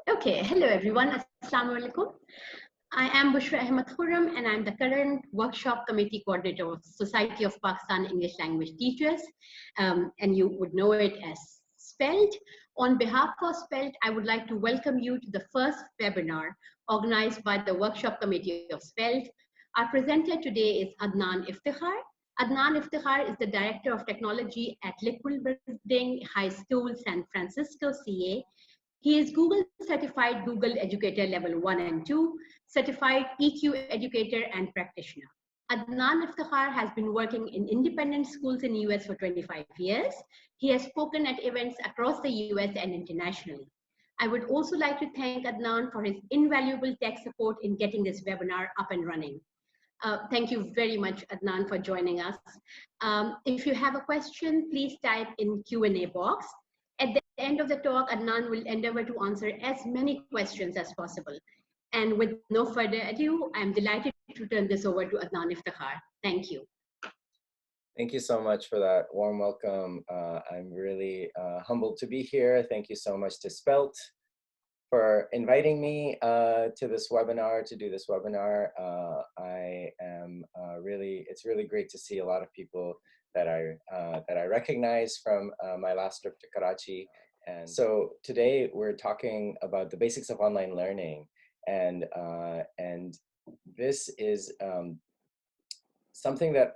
Okay, hello everyone. Assalamu alaikum. I am Bushra Ahmed Khurram and I'm the current workshop committee coordinator of Society of Pakistan English Language Teachers, and you would know it as SPELT. On behalf of SPELT, I would like to welcome you to the first webinar organized by the workshop committee of SPELT. Our presenter today is Adnan Iftikhar. Adnan Iftikhar is the Director of Technology at Liquid Building High School, San Francisco, CA. He is Google certified Google Educator Level 1 and 2, certified EQ educator and practitioner. Adnan Iftikhar has been working in independent schools in US for 25 years. He has spoken at events across the US and internationally. I would also like to thank Adnan for his invaluable tech support in getting this webinar up and running. Thank you very much, Adnan, for joining us. If you have a question, please type in Q&A box. At the end of the talk, Adnan will endeavor to answer as many questions as possible. And with no further ado, I'm delighted to turn this over to Adnan Iftikhar. Thank you. Thank you so much for that warm welcome. I'm really humbled to be here. Thank you so much to Spelt for inviting me to this webinar, to do this webinar. It's really great to see a lot of people that I recognize from my last trip to Karachi. And so today we're talking about the basics of online learning. And this is something that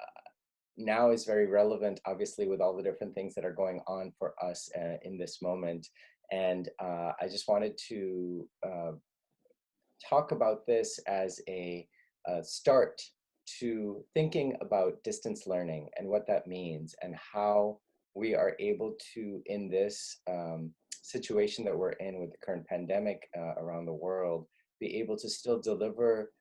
now is very relevant, obviously, with all the different things that are going on for us in this moment. And I just wanted to talk about this as a start to thinking about distance learning and what that means and how we are able to, in this situation that we're in with the current pandemic around the world, be able to still deliver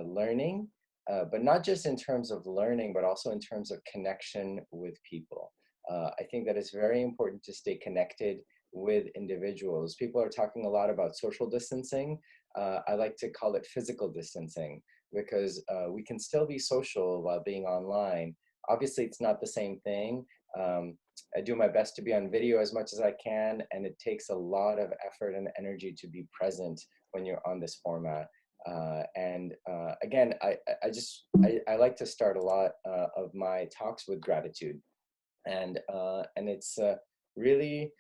learning, but not just in terms of learning, but also in terms of connection with people. I think that it's very important to stay connected with individuals. People are talking a lot about social distancing. I like to call it physical distancing because we can still be social while being online. Obviously, it's not the same thing. I do my best to be on video as much as I can, and it takes a lot of effort and energy to be present when you're on this format. Again, I like to start a lot of my talks with gratitude, and it's really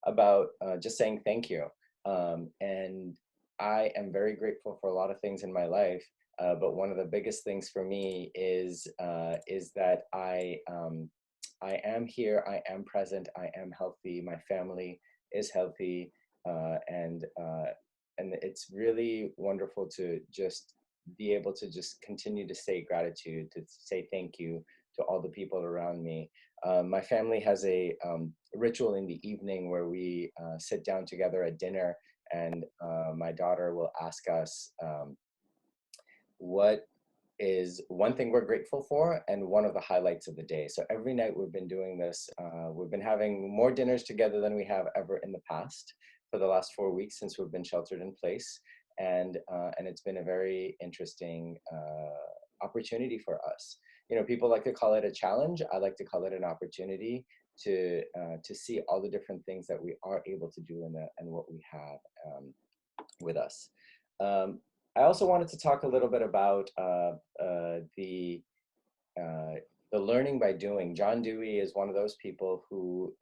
about just saying thank you. And I am very grateful for a lot of things in my life, but one of the biggest things for me is that I am here, I am present, I am healthy, my family is healthy, and it's really wonderful to just be able to just continue to say gratitude, to say thank you to all the people around me. My family has a ritual in the evening where we sit down together at dinner, and my daughter will ask us what is one thing we're grateful for and one of the highlights of the day. So every night we've been doing this. We've been having more dinners together than we have ever in the past for the last 4 weeks since we've been sheltered in place. And it's been a very interesting opportunity for us. You know, people like to call it a challenge. I like to call it an opportunity to see all the different things that we are able to do and what we have with us. I also wanted to talk a little bit about the learning by doing. John Dewey is one of those people who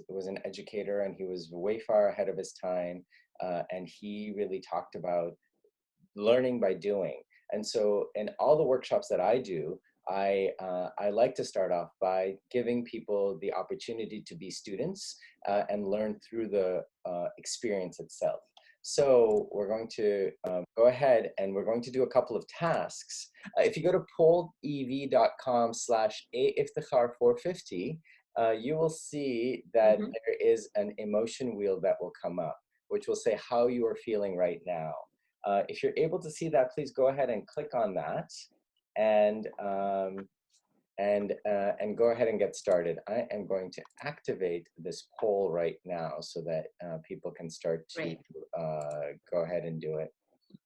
was an educator, and he was way far ahead of his time, and he really talked about learning by doing. And so in all the workshops that I do, I like to start off by giving people the opportunity to be students and learn through the experience itself. So we're going to go ahead and we're going to do a couple of tasks. If you go to pollev.com/aiftikhar450, you will see that there is an emotion wheel that will come up, which will say how you are feeling right now. If you're able to see that, please go ahead and click on that and go ahead and get started. I am going to activate this poll right now so that people can start to go ahead and do it.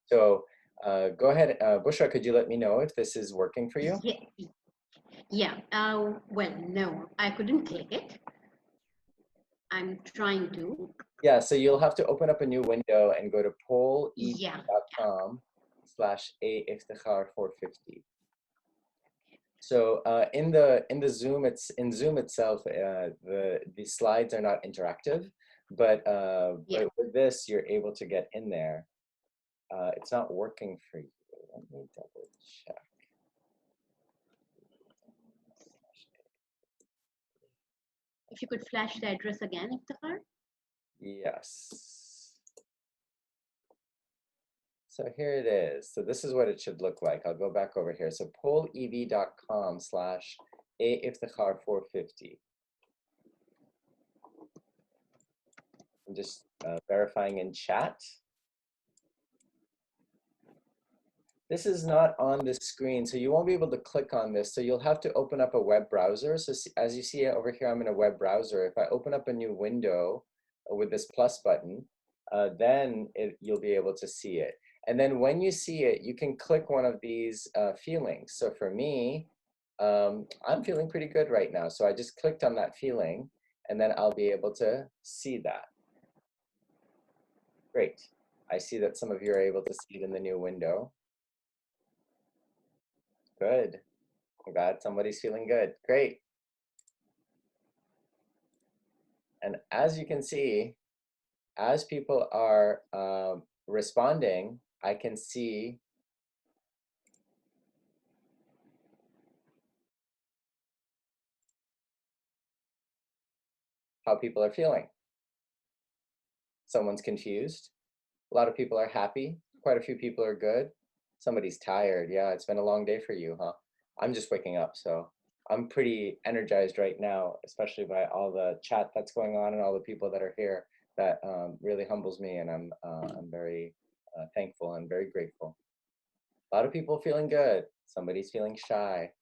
So go ahead, Bushra, could you let me know if this is working for you? Yeah. Well, no, I couldn't click it. I'm trying to. Yeah, so you'll have to open up a new window and go to Yeah. polev.com/a-iftikhar450. So in the Zoom, in Zoom itself, the slides are not interactive, but Yeah. with this, you're able to get in there. It's not working for you. Let me double check. If you could flash the address again, Iftikhar. Yes. So here it is. So this is what it should look like. I'll go back over here. So polev.com/a-iftikhar450. I'm just verifying in chat. This is not on the screen, so you won't be able to click on this. So you'll have to open up a web browser. So as you see over here, I'm in a web browser. If I open up a new window with this plus button, then you'll be able to see it. And then when you see it, you can click one of these feelings. So for me, I'm feeling pretty good right now. So I just clicked on that feeling, and then I'll be able to see that. Great. I see that some of you are able to see it in the new window. Good. I'm glad somebody's feeling good. Great. And as you can see, as people are responding, I can see how people are feeling. Someone's confused. A lot of people are happy. Quite a few people are good. Somebody's tired. Yeah, it's been a long day for you, huh? I'm just waking up, so I'm pretty energized right now, especially by all the chat that's going on and all the people that are here. That really humbles me, and I'm very thankful and very grateful. A lot of people feeling good. Somebody's feeling shy.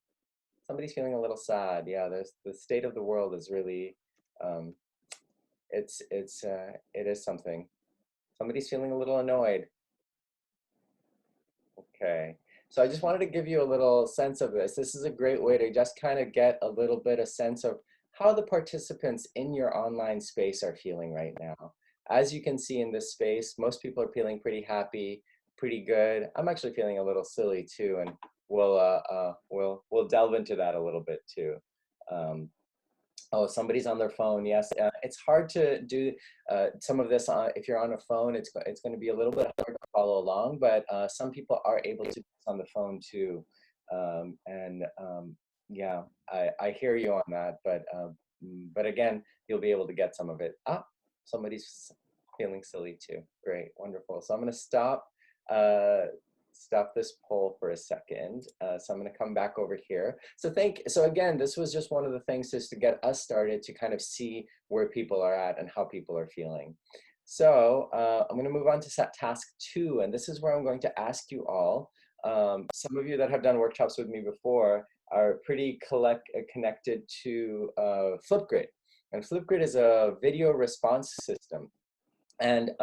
Somebody's feeling a little sad. Yeah, the state of the world is really, it is something. Somebody's feeling a little annoyed. Okay, so I just wanted to give you a little sense of this. This is a great way to just kind of get a little bit of sense of how the participants in your online space are feeling right now. As you can see in this space, most people are feeling pretty happy, pretty good. I'm actually feeling a little silly too, and we'll delve into that a little bit too. Oh, somebody's on their phone. Yes, it's hard to do some of this if you're on a phone. It's going to be a little bit hard to follow along, but some people are able to do this on the phone too. Yeah, I hear you on that, but again, you'll be able to get some of it. Ah, somebody's feeling silly too. Great, wonderful. So I'm going to stop this poll for a second. So I'm going to come back over here. So again, this was just one of the things just to get us started to kind of see where people are at and how people are feeling. So I'm going to move on to task 2, and this is where I'm going to ask you all. Some of you that have done workshops with me before are pretty connected to Flipgrid. And Flipgrid is a video response system. And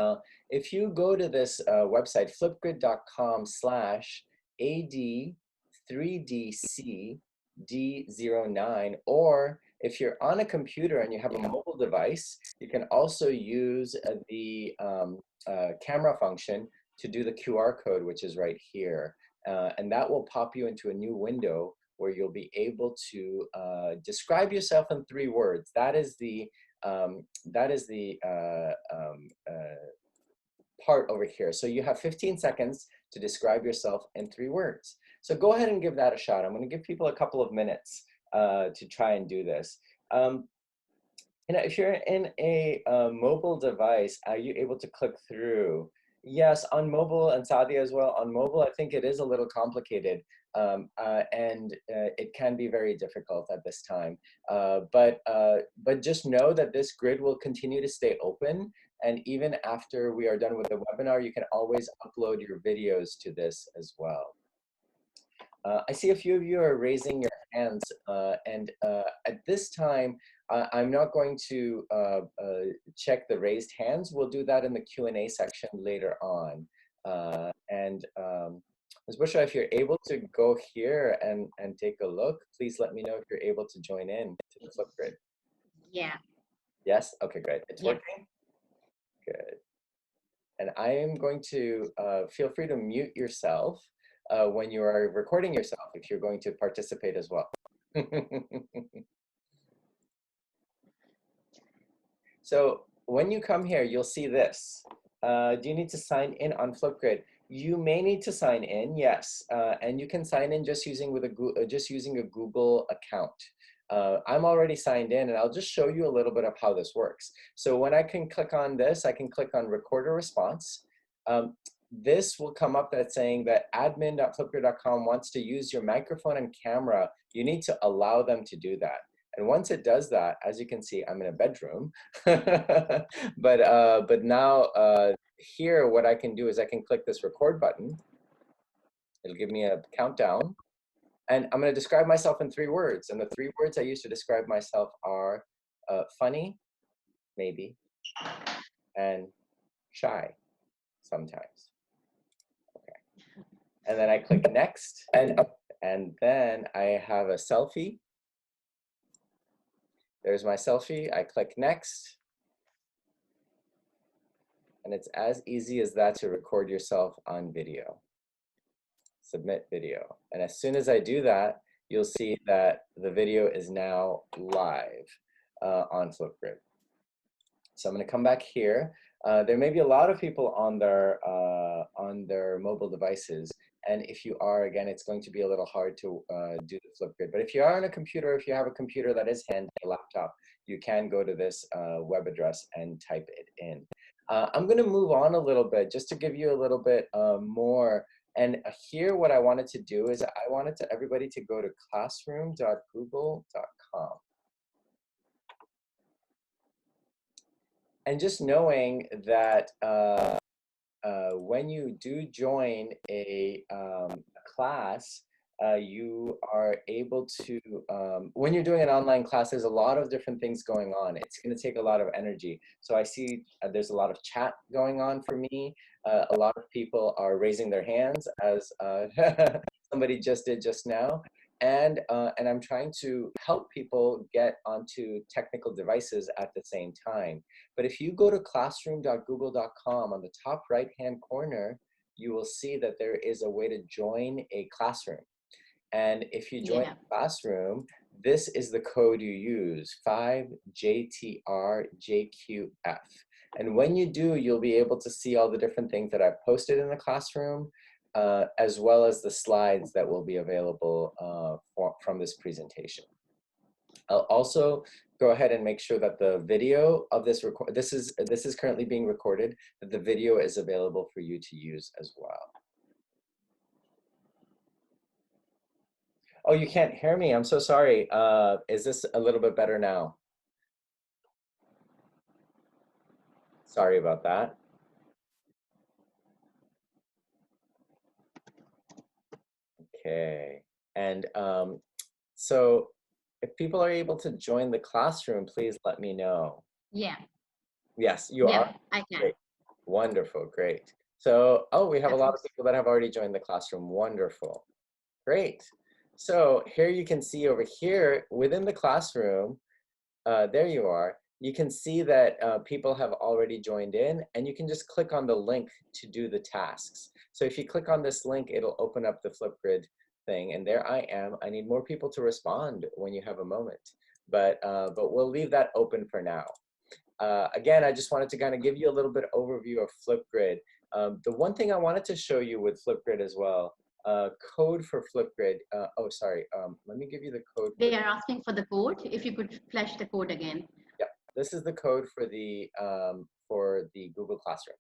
if you go to this website, flipgrid.com/AD3DCD09, or if you're on a computer and you have a mobile device, you can also use the camera function to do the QR code, which is right here. And that will pop you into a new window where you'll be able to describe yourself in 3 words. That is the part over here. So you have 15 seconds to describe yourself in 3 words. So go ahead and give that a shot. I'm going to give people a couple of minutes to try and do this. If you're in a mobile device, are you able to click through? Yes, on mobile, and Sadia as well, on mobile, I think it is a little complicated, and it can be very difficult at this time. But just know that this grid will continue to stay open, and even after we are done with the webinar, you can always upload your videos to this as well. I see a few of you are raising your hands, and at this time, I'm not going to check the raised hands. We'll do that in the Q&A section later on. Ms. Bushra, if you're able to go here and take a look, please let me know if you're able to join in to the Flipgrid. Yeah. Yes? Okay, great. It's working? Good. And I am going to feel free to mute yourself when you are recording yourself if you're going to participate as well. So when you come here, you'll see this. Do you need to sign in on Flipgrid? You may need to sign in, yes, and you can sign in just using a Google account. I'm already signed in, and I'll just show you a little bit of how this works. So when I can click on this, I can click on record a response. This will come up that's saying that admin.flipgrid.com wants to use your microphone and camera. You need to allow them to do that. And once it does that, as you can see, I'm in a bedroom. but now here, what I can do is I can click this record button. It'll give me a countdown. And I'm going to describe myself in 3 words. And the 3 words I use to describe myself are funny, maybe, and shy, sometimes. Okay. And then I click next. And then I have a selfie. There's my selfie. I click next. And it's as easy as that to record yourself on video. Submit video. And as soon as I do that, you'll see that the video is now live on Flipgrid. So I'm going to come back here. There may be a lot of people on their mobile devices. And if you are, again, it's going to be a little hard to do the Flipgrid. But if you are on a computer, if you have a computer that is handy, a laptop, you can go to this web address and type it in. I'm going to move on a little bit just to give you a little bit more. And here, what I wanted to do is I wanted everybody to go to classroom.google.com. And just knowing that when you do join a class, you are able to, when you're doing an online class, there's a lot of different things going on. It's going to take a lot of energy. So I see there's a lot of chat going on for me. A lot of people are raising their hands, as somebody just did just now. And I'm trying to help people get onto technical devices at the same time. But if you go to classroom.google.com, on the top right-hand corner, you will see that there is a way to join a classroom. And if you join a classroom, this is the code you use, 5JTRJQF. And when you do, you'll be able to see all the different things that I've posted in the classroom, as well as the slides that will be available from this presentation. I'll also go ahead and make sure that the video of this this is currently being recorded, that the video is available for you to use as well. Oh, you can't hear me. I'm so sorry. Is this a little bit better now? Sorry about that. Okay. And so if people are able to join the classroom, please let me know. Yeah. Yes, you are? I can. Great. Wonderful. Great. So, oh, we have a lot of people that have already joined the classroom. Wonderful. Great. So here you can see over here within the classroom, there you are. You can see that people have already joined in, and you can just click on the link to do the tasks. So if you click on this link, it'll open up the Flipgrid thing, and there I am. I need more people to respond when you have a moment, but we'll leave that open for now. Again, I just wanted to kind of give you a little bit overview of Flipgrid. The one thing I wanted to show you with Flipgrid as well, code for Flipgrid. Oh, sorry. Let me give you the code. They are asking for the code. If you could flash the code again. Yeah, this is the code for the Google Classroom.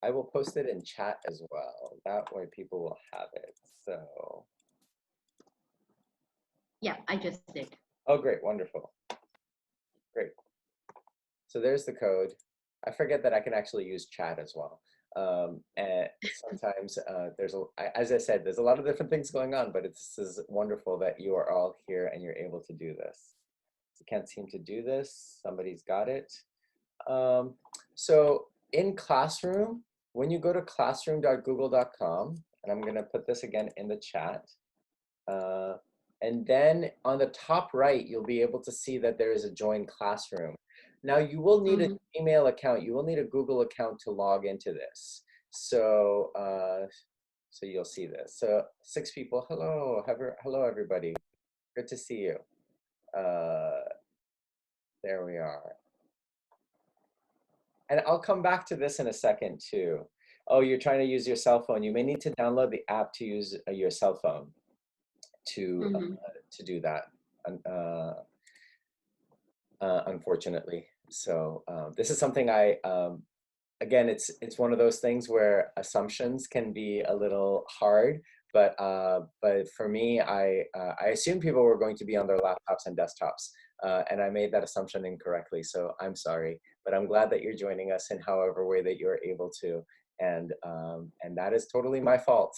I will post it in chat as well. That way people will have it. So. Yeah, I just did. Oh, great. Wonderful. Great. So there's the code. I forget that I can actually use chat as well. And sometimes as I said, there's a lot of different things going on, but this is wonderful that you are all here and you're able to do this. You can't seem to do this. Somebody's got it. So in Classroom, when you go to classroom.google.com, and I'm going to put this again in the chat. And then on the top right, you'll be able to see that there is a join classroom. Now you will need an email account. You will need a Google account to log into this. So, so you'll see this. So 6 people, hello, hello everybody. Good to see you. There we are. And I'll come back to this in a second too. Oh, you're trying to use your cell phone. You may need to download the app to use your cell phone to do that. Unfortunately. So this is something again, it's one of those things where assumptions can be a little hard, but for me, I assumed people were going to be on their laptops and desktops, and I made that assumption incorrectly. So I'm sorry, but I'm glad that you're joining us in however way that you're able to, and that is totally my fault.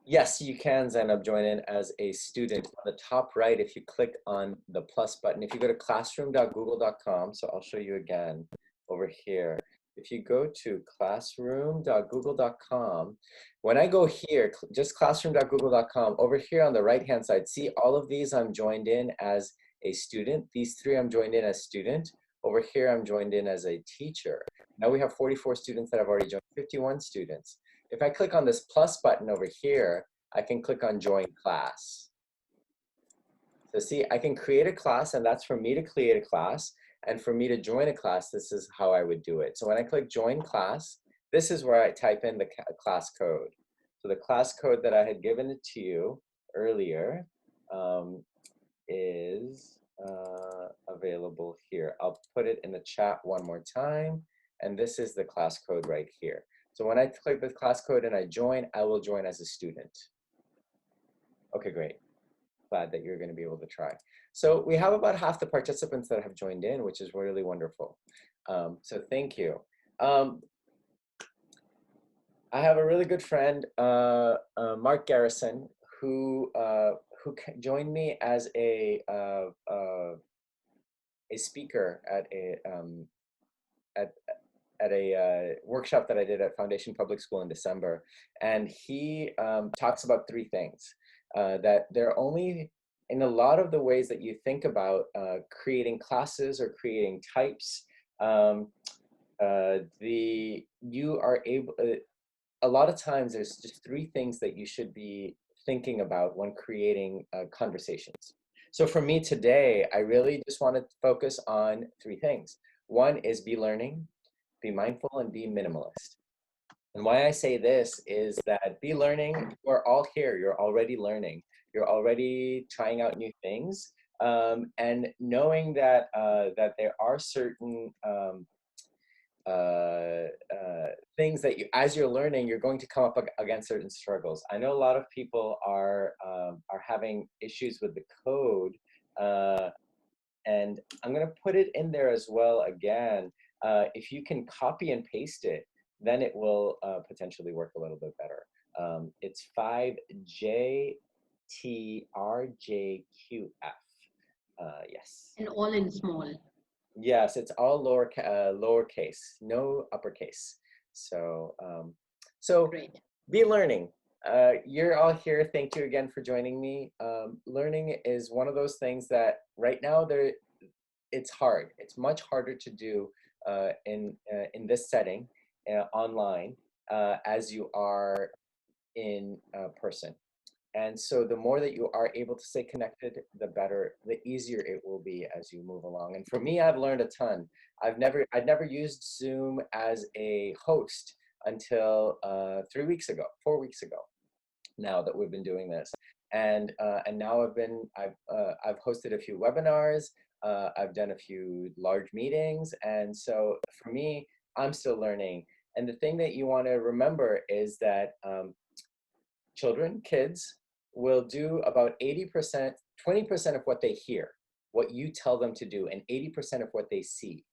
Yes, you can, Zainab, join in as a student. On the top right, if you click on the plus button, if you go to classroom.google.com, so I'll show you again over here. If you go to classroom.google.com, when I go here, just classroom.google.com, over here on the right-hand side, see all of these I'm joined in as a student. These 3 I'm joined in as student. Over here, I'm joined in as a teacher. Now we have 44 students that have already joined, 51 students. If I click on this plus button over here, I can click on join class. So see, I can create a class, and that's for me to create a class. And for me to join a class, this is how I would do it. So when I click join class, this is where I type in the class code. So the class code that I had given it to you earlier is available here. I'll put it in the chat one more time. And this is the class code right here. So when I click the class code and I join, I will join as a student. Okay, great. Glad that you're going to be able to try. So we have about half the participants that have joined in, which is really wonderful. So thank you. I have a really good friend, Mark Garrison, who joined me as a speaker at a workshop that I did at Foundation Public School in December. And he talks about 3 things, that they're only, in a lot of the ways that you think about creating classes or creating types, you are able, a lot of times there's just 3 things that you should be thinking about when creating conversations. So for me today, I really just want to focus on 3 things. One is be learning, be mindful, and be minimalist. And why I say this is that be learning, we're all here, you're already learning, you're already trying out new things, and knowing that, that there are certain things that you, as you're learning, you're going to come up against certain struggles. I know a lot of people are having issues with the code, and I'm going to put it in there as well again. If you can copy and paste it, then it will potentially work a little bit better. It's 5JTRJQF. Yes. And all in small. Yes, it's all lowercase, no uppercase. So, so Great. be learning. You're all here. Thank you again for joining me. Learning is one of those things that right now it's hard. It's much harder to do in this setting online as you are in person. And so the more that you are able to stay connected, the better, the easier it will be as you move along. And for me, I've learned a ton. I'd never used Zoom as a host until 3 weeks ago, 4 weeks ago, now that we've been doing this. And now I've hosted a few webinars, I've done a few large meetings. And so for me, I'm still learning. And the thing that you want to remember is that kids will do about 80%, 20% of what they hear, what you tell them to do, and 80% of what they see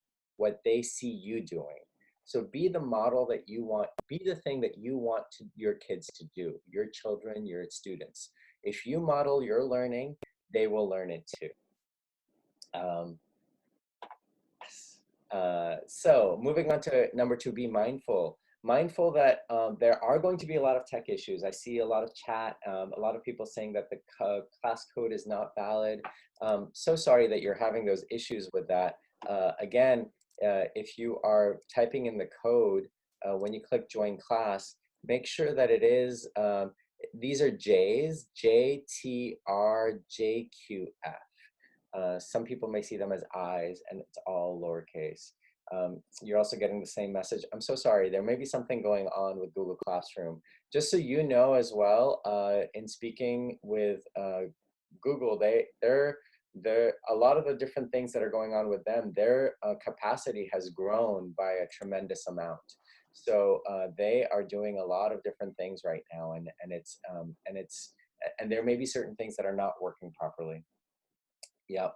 you doing. So be the model that you want, be the thing that you want your kids to do, your children, your students. If you model your learning, they will learn it too. So moving on to number 2, be mindful. mindful that there are going to be a lot of tech issues. I see a lot of chat, a lot of people saying that the class code is not valid. So sorry that you're having those issues with that. Again, if you are typing in the code, when you click join class, make sure that it is, these are J's, J, T, R, J, Q, F. Some people may see them as I's, and it's all lowercase. You're also getting the same message. I'm so sorry, there may be something going on with Google Classroom. Just so you know as well, in speaking with Google, they're a lot of the different things that are going on with them, their capacity has grown by a tremendous amount. So they are doing a lot of different things right now, and there may be certain things that are not working properly. Yeah.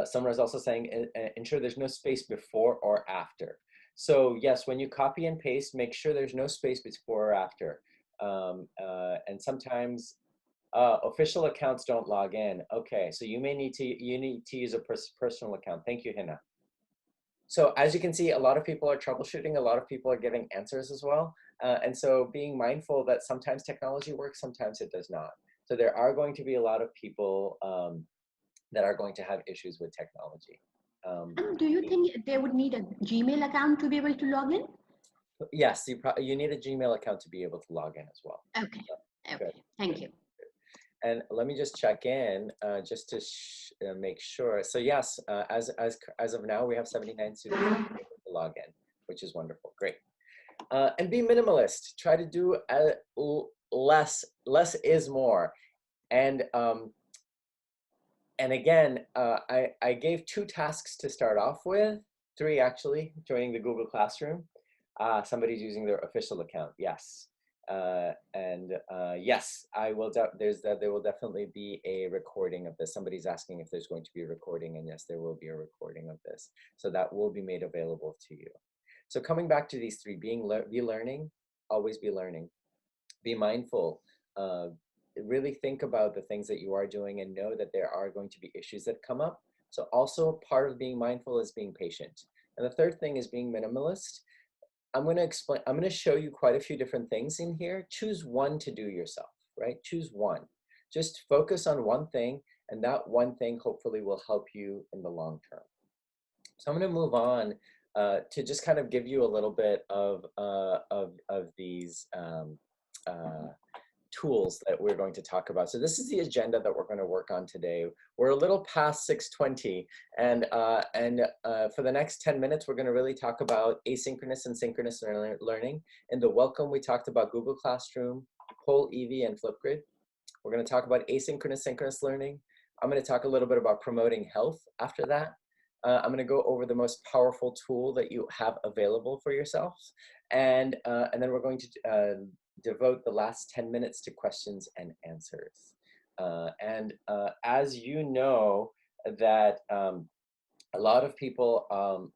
Summer is also saying, ensure there's no space before or after. So yes, when you copy and paste, make sure there's no space before or after. And sometimes official accounts don't log in. Okay, so you need to use a personal account. Thank you, Hina. So as you can see, a lot of people are troubleshooting. A lot of people are giving answers as well. And so being mindful that sometimes technology works, sometimes it does not. So there are going to be a lot of people that are going to have issues with technology. Do you think they would need a Gmail account to be able to log in? Yes, you need a Gmail account to be able to log in as well. Okay, okay, thank you. And let me just check in just to make sure. So yes, as of now, we have 79 students able to log in, which is wonderful. Great. And be minimalist. Try to do less. Less is more. And again, I gave 2 tasks to start off with, 3 actually, joining the Google Classroom. Somebody's using their official account, yes. Yes, there will definitely be a recording of this. Somebody's asking if there's going to be a recording, and yes, there will be a recording of this. So that will be made available to you. So coming back to these 3, be learning, always be learning. Be mindful. Really think about the things that you are doing and know that there are going to be issues that come up. So also part of being mindful is being patient. And the third thing is being minimalist. I'm going to show you quite a few different things in here. Choose one to do yourself, right? Choose one. Just focus on one thing, and that one thing hopefully will help you in the long term. So I'm going to move on to just kind of give you a little bit of these tools that we're going to talk about. So this is the agenda that we're going to work on today. We're a little past 6:20, and for the next 10 minutes, we're going to really talk about asynchronous and synchronous learning. In the welcome, we talked about Google Classroom, Whole EV, and Flipgrid. We're going to talk about asynchronous, synchronous learning. I'm going to talk a little bit about promoting health after that. I'm going to go over the most powerful tool that you have available for yourselves, and then we're going to devote the last 10 minutes to questions and answers. As you know, that a lot of people are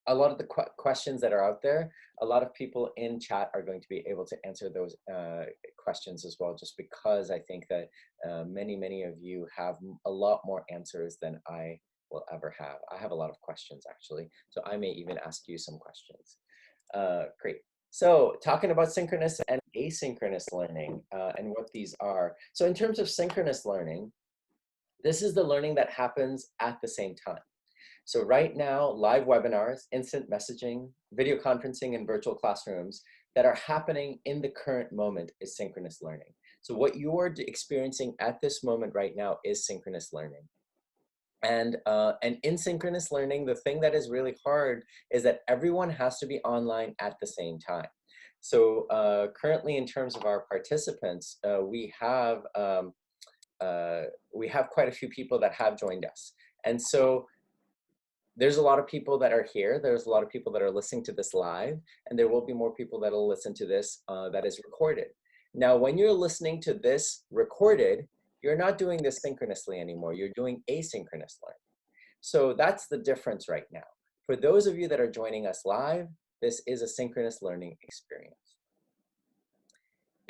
a lot of the questions that are out there, a lot of people in chat are going to be able to answer those questions as well, just because I think that many of you have a lot more answers than I will ever have. I have a lot of questions actually, so I may even ask you some questions. Great. So talking about synchronous and asynchronous learning and what these are. So in terms of synchronous learning, this is the learning that happens at the same time. So right now, live webinars, instant messaging, video conferencing, and virtual classrooms that are happening in the current moment is synchronous learning. So what you are experiencing at this moment right now is synchronous learning. And in synchronous learning, the thing that is really hard is that everyone has to be online at the same time. So currently, in terms of our participants, we have quite a few people that have joined us. And so there's a lot of people that are here. There's a lot of people that are listening to this live, and there will be more people that will listen to this that is recorded. Now, when you're listening to this recorded, you're not doing this synchronously anymore. You're doing asynchronous learning. So that's the difference right now. For those of you that are joining us live, this is a synchronous learning experience.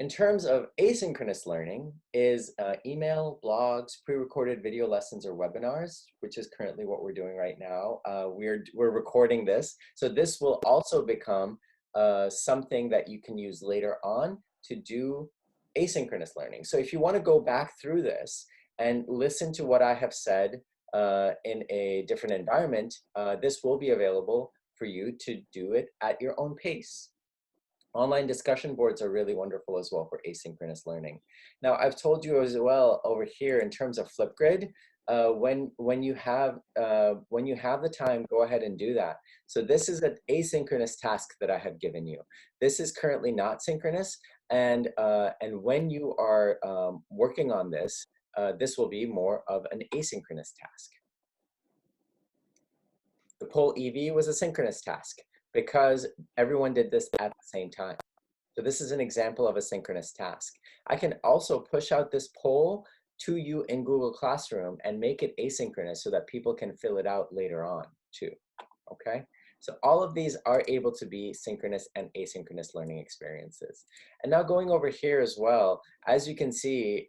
In terms of asynchronous learning is email, blogs, pre-recorded video lessons or webinars, which is currently what we're doing right now. We're recording this. So this will also become something that you can use later on to do asynchronous learning. So if you want to go back through this and listen to what I have said in a different environment, this will be available for you to do it at your own pace. Online discussion boards are really wonderful as well for asynchronous learning. Now, I've told you as well over here in terms of Flipgrid, when you have the time, go ahead and do that. So this is an asynchronous task that I have given you. This is currently not synchronous, and when you are working on this, this will be more of an asynchronous task. The poll EV was a synchronous task because everyone did this at the same time. So this is an example of a synchronous task. I can also push out this poll to you in Google Classroom and make it asynchronous so that people can fill it out later on too, okay? So all of these are able to be synchronous and asynchronous learning experiences. And now going over here as well, as you can see,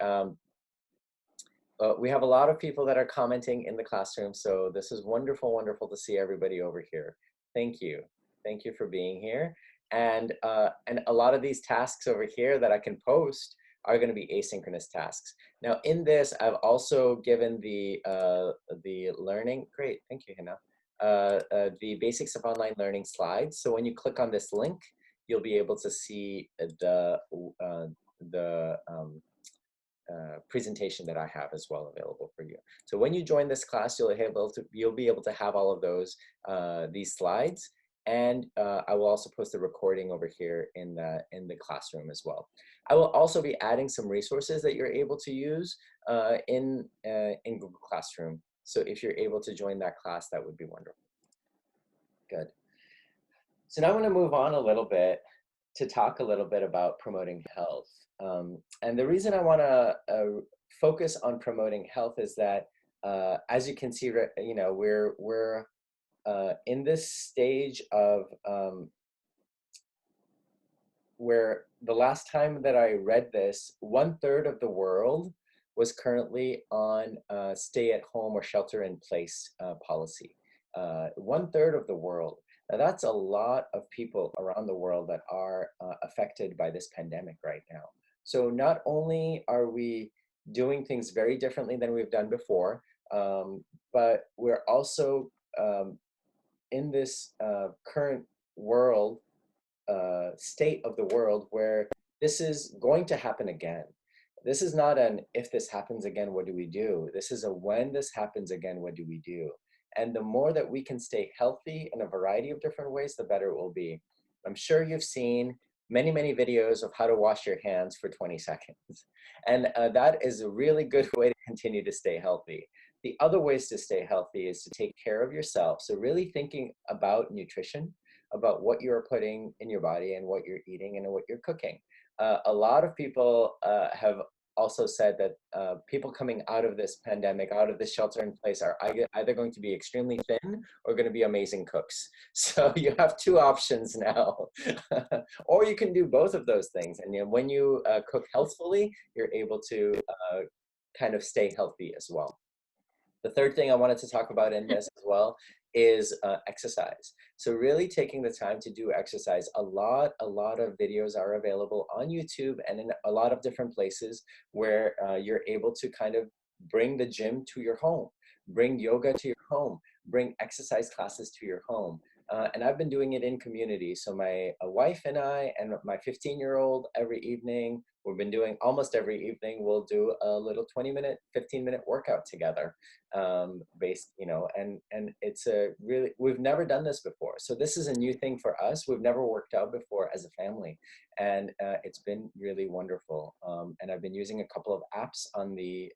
we have a lot of people that are commenting in the classroom, so this is wonderful, wonderful to see everybody over here. Thank you. Thank you for being here. And a lot of these tasks over here that I can post are going to be asynchronous tasks. Now in this, I've also given the learning, great, thank you, Hina, the basics of online learning slides. So when you click on this link, you'll be able to see the presentation that I have as well available for you. So when you join this class, you'll be able to have all of those these slides, and I will also post a recording over here in the classroom as well. I will also be adding some resources that you're able to use in Google Classroom. So if you're able to join that class, that would be wonderful. Good. So now I want to move on a little bit to talk a little bit about promoting health. And the reason I want to focus on promoting health is that, as you can see, you know, we're in this stage of where the last time that I read this, 1/3 of the world was currently on stay-at-home or shelter-in-place policy. 1/3 of the world. Now that's a lot of people around the world that are affected by this pandemic right now. So not only are we doing things very differently than we've done before, but we're also in this current world, state of the world where this is going to happen again. This is not an if this happens again, what do we do? This is a when this happens again, what do we do? And the more that we can stay healthy in a variety of different ways, the better it will be. I'm sure you've seen many, many videos of how to wash your hands for 20 seconds. And that is a really good way to continue to stay healthy. The other ways to stay healthy is to take care of yourself. So really thinking about nutrition, about what you're putting in your body and what you're eating and what you're cooking. A lot of people have also said that people coming out of this pandemic, out of this shelter in place, are either going to be extremely thin or going to be amazing cooks. So you have two options now. Or you can do both of those things. And you know, when you cook healthfully, you're able to kind of stay healthy as well. The third thing I wanted to talk about in this as well is exercise. So really taking the time to do exercise. A lot of videos are available on YouTube and in a lot of different places where you're able to kind of bring the gym to your home, bring yoga to your home, bring exercise classes to your home. And I've been doing it in community. So my wife and I and my 15-year-old every evening, we've been doing almost every evening, we'll do a little 20-minute, 15-minute workout together based, you know, and it's a really, we've never done this before. So this is a new thing for us. We've never worked out before as a family. And it's been really wonderful. And I've been using a couple of apps on the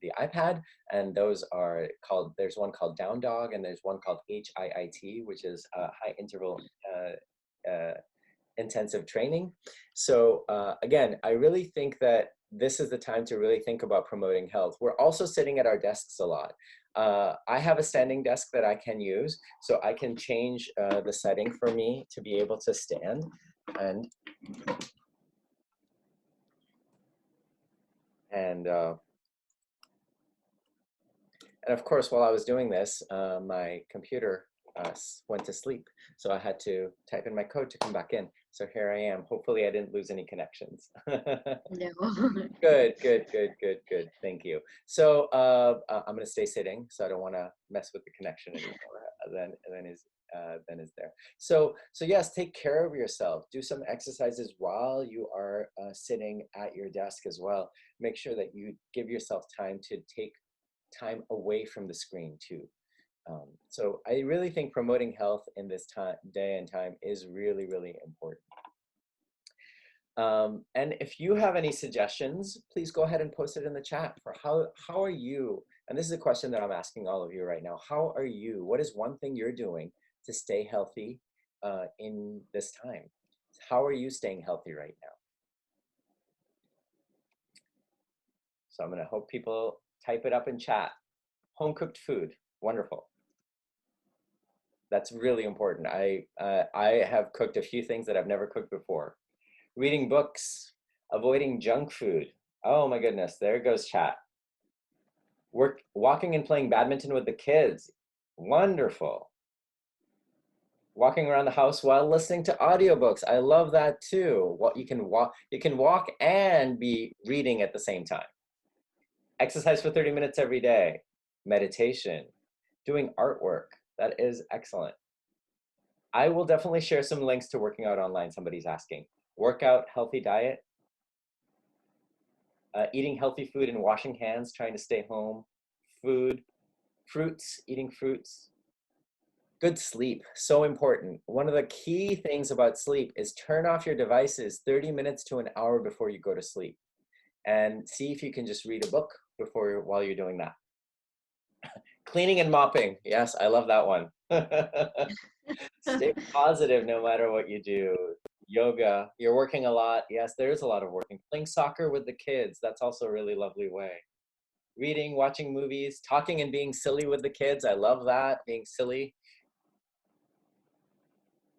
the iPad, and those are called, there's one called Down Dog and there's one called HIIT, which is high interval intensive training. So again, I really think that this is the time to really think about promoting health. We're also sitting at our desks a lot. I have a standing desk that I can use, so I can change the setting for me to be able to stand. And of course, while I was doing this, my computer went to sleep. So I had to type in my code to come back in. So here I am. Hopefully I didn't lose any connections. No. Good, good, good, good, good. Thank you. So I'm going to stay sitting, so I don't want to mess with the connection anymore than is there. So yes, take care of yourself. Do some exercises while you are sitting at your desk as well. Make sure that you give yourself time to take time away from the screen too. So I really think promoting health in this day and time is really, really important. And if you have any suggestions, please go ahead and post it in the chat for how are you? And this is a question that I'm asking all of you right now. How are you? What is one thing you're doing to stay healthy in this time? How are you staying healthy right now? So I'm going to hope people type it up in chat. Home cooked food, wonderful. That's really important. I have cooked a few things that I've never cooked before. Reading books, avoiding junk food. Oh my goodness, there goes chat. Walking and playing badminton with the kids. Wonderful. Walking around the house while listening to audiobooks. I love that too. You can walk and be reading at the same time. Exercise for 30 minutes every day. Meditation. Doing artwork. That is excellent. I will definitely share some links to working out online, somebody's asking. Workout, healthy diet, eating healthy food and washing hands, trying to stay home, food, fruits, eating fruits. Good sleep, so important. One of the key things about sleep is turn off your devices 30 minutes to an hour before you go to sleep. And see if you can just read a book while you're doing that. Cleaning and mopping, yes, I love that one. Stay positive no matter what you do. Yoga, you're working a lot. Yes, there is a lot of working. Playing soccer with the kids, that's also a really lovely way. Reading, watching movies, talking and being silly with the kids. I love that, being silly.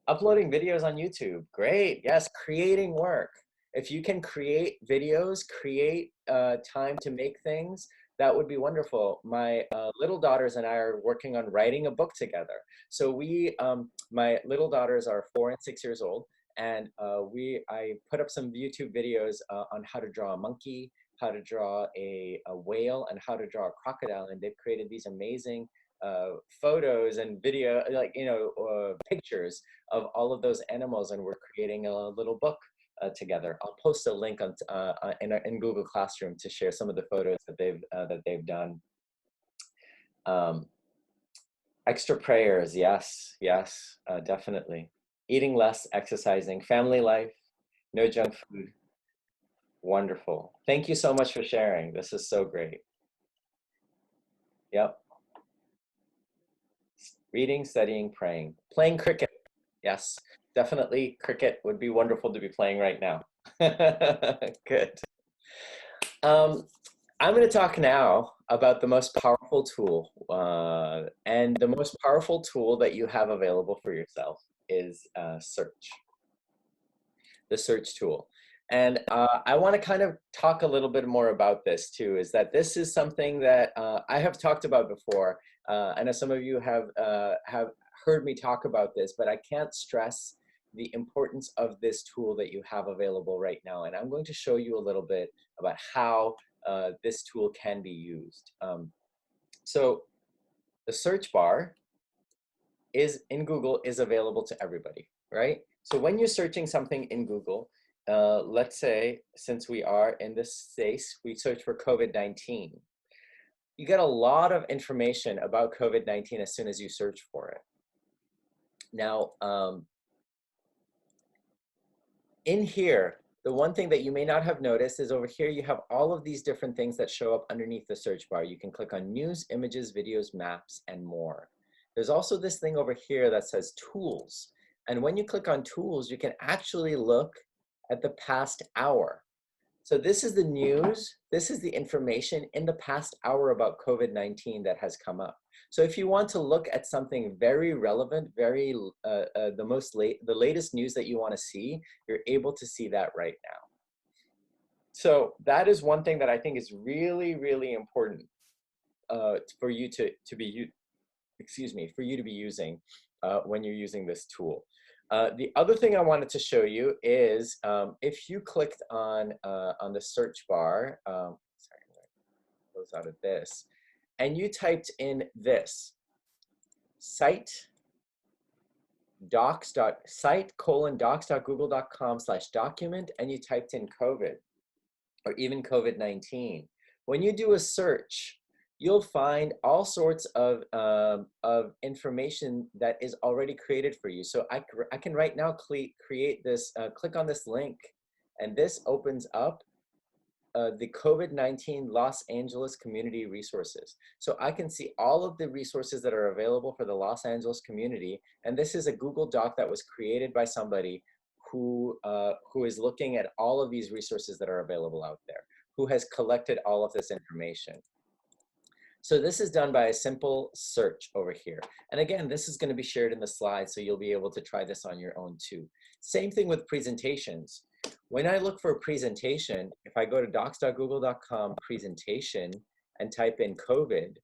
Uploading videos on YouTube, great. Yes, creating work. If you can create videos, create time to make things, that would be wonderful. My little daughters and I are working on writing a book together. So my little daughters are 4 and 6 years old, and I put up some YouTube videos on how to draw a monkey, how to draw a whale, and how to draw a crocodile, and they've created these amazing photos and video, pictures of all of those animals, and we're creating a little book together. I'll post a link in Google Classroom to share some of the photos that they've done. Extra prayers, yes, definitely. Eating less, exercising, family life, no junk food. Wonderful. Thank you so much for sharing. This is so great. Yep. Reading, studying, praying. Playing cricket. Yes, definitely cricket would be wonderful to be playing right now. Good. I'm going to talk now about the most powerful tool. And the most powerful tool that you have available for yourself is search. The search tool. And I want to kind of talk a little bit more about this too, is that this is something that I have talked about before. I know some of you have heard me talk about this, but I can't stress the importance of this tool that you have available right now. And I'm going to show you a little bit about how this tool can be used. So the search bar in Google is available to everybody, right? So when you're searching something in Google, let's say, since we are in this space, we search for COVID-19. You get a lot of information about COVID-19 as soon as you search for it. Now, in here, the one thing that you may not have noticed is over here, you have all of these different things that show up underneath the search bar. You can click on news, images, videos, maps, and more. There's also this thing over here that says tools. And when you click on tools, you can actually look at the past hour. So this is the news. This is the information in the past hour about COVID-19 that has come up. So if you want to look at something very relevant, the latest news that you want to see, you're able to see that right now. So that is one thing that I think is really, really important for you to be using when you're using this tool. The other thing I wanted to show you is if you clicked on the search bar, sorry, I'm gonna close out of this, and you typed in this, site.docs.google.com/document, and you typed in COVID or even COVID-19. When you do a search, you'll find all sorts of information that is already created for you. So I can right now create this, click on this link, and this opens up the COVID-19 Los Angeles community resources. So I can see all of the resources that are available for the Los Angeles community. And this is a Google Doc that was created by somebody who is looking at all of these resources that are available out there, who has collected all of this information. So this is done by a simple search over here. And again, this is going to be shared in the slides, so you'll be able to try this on your own too. Same thing with presentations. When I look for a presentation, if I go to docs.google.com presentation and type in COVID,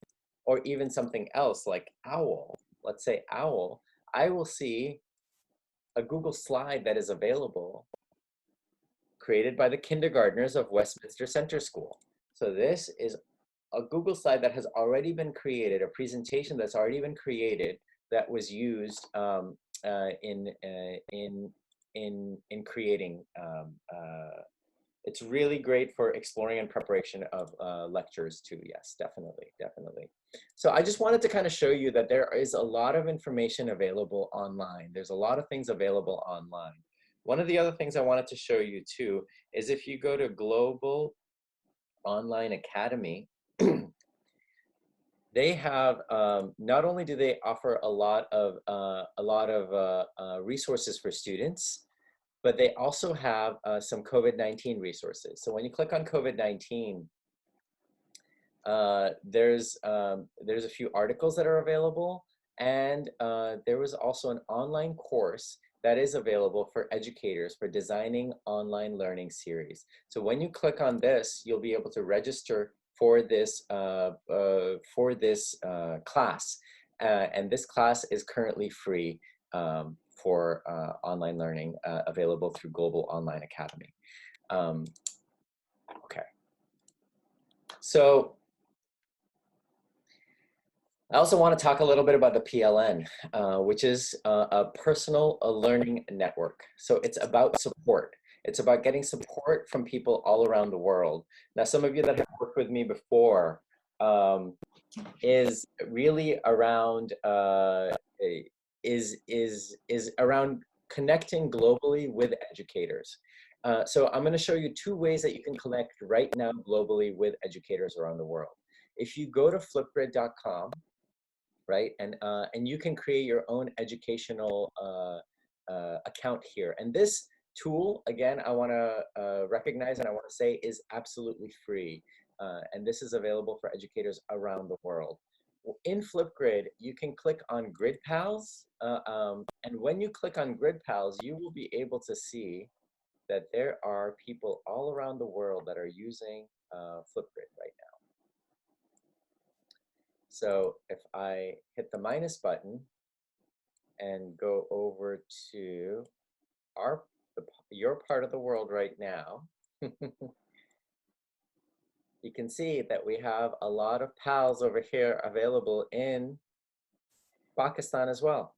or even something else like OWL, let's say OWL, I will see a Google slide that is available, created by the kindergartners of Westminster Center School. So this is a Google slide that has already been created, a presentation that's already been created that was used in creating. It's really great for exploring and preparation of lectures too. Yes, definitely, definitely. So I just wanted to kind of show you that there is a lot of information available online. There's a lot of things available online. One of the other things I wanted to show you too is if you go to Global Online Academy, they have not only do they offer a lot of resources for students, but they also have some COVID-19 resources. So when you click on COVID-19, there's a few articles that are available, and there was also an online course that is available for educators for designing online learning series. So when you click on this, you'll be able to register for this class, and this class is currently free for online learning, available through Global Online Academy. Okay, so I also want to talk a little bit about the PLN, which is a personal learning network. So it's about support. It's about getting support from people all around the world. Now, some of you that have worked with me before is really around is around connecting globally with educators. So I'm going to show you two ways that you can connect right now globally with educators around the world. If you go to flipgrid.com, right, and you can create your own educational account here. And this tool, again, I want to recognize and I want to say is absolutely free. And this is available for educators around the world. In Flipgrid, you can click on Grid Pals. And when you click on Grid Pals, you will be able to see that there are people all around the world that are using Flipgrid right now. So if I hit the minus button and go over to your part of the world right now, you can see that we have a lot of pals over here available in Pakistan as well.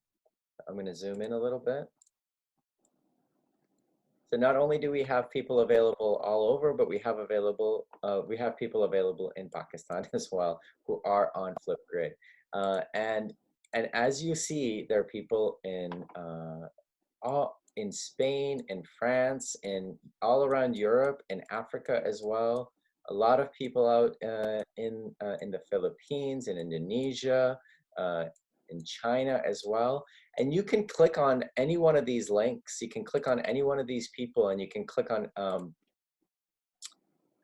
I'm going to zoom in a little bit. So not only do we have people available all over, but we have people available in Pakistan as well who are on Flipgrid. And as you see, there are people in Spain, in France, all around Europe, in Africa as well. A lot of people out in the Philippines, in Indonesia, in China as well. And you can click on any one of these links. You can click on any one of these people, and you can click on,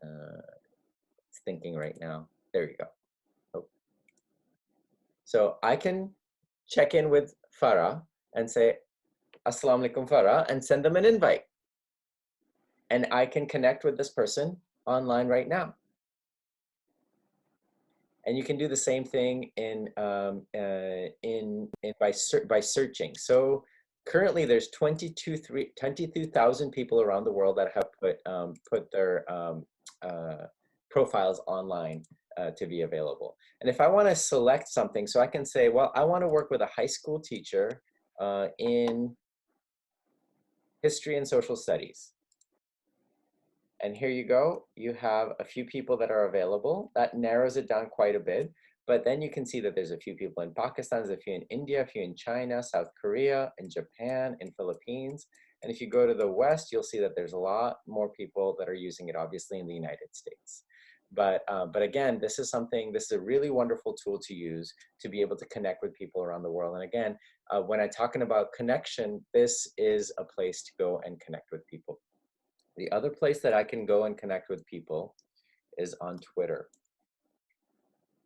it's thinking right now. There you go. Oh. So I can check in with Farah and say, Assalamu alaikum Farah, and send them an invite. And I can connect with this person online right now. And you can do the same thing by searching. So currently, there's 22,000 people around the world that have put their profiles online to be available. And if I want to select something, so I can say, well, I want to work with a high school teacher in history and social studies. And here you go. You have a few people that are available. That narrows it down quite a bit. But then you can see that there's a few people in Pakistan, there's a few in India, a few in China, South Korea, in Japan, in Philippines. And if you go to the West, you'll see that there's a lot more people that are using it, obviously, in the United States. But again, this is a really wonderful tool to use to be able to connect with people around the world. And again, when I'm talking about connection, this is a place to go and connect with people. The other place that I can go and connect with people is on Twitter.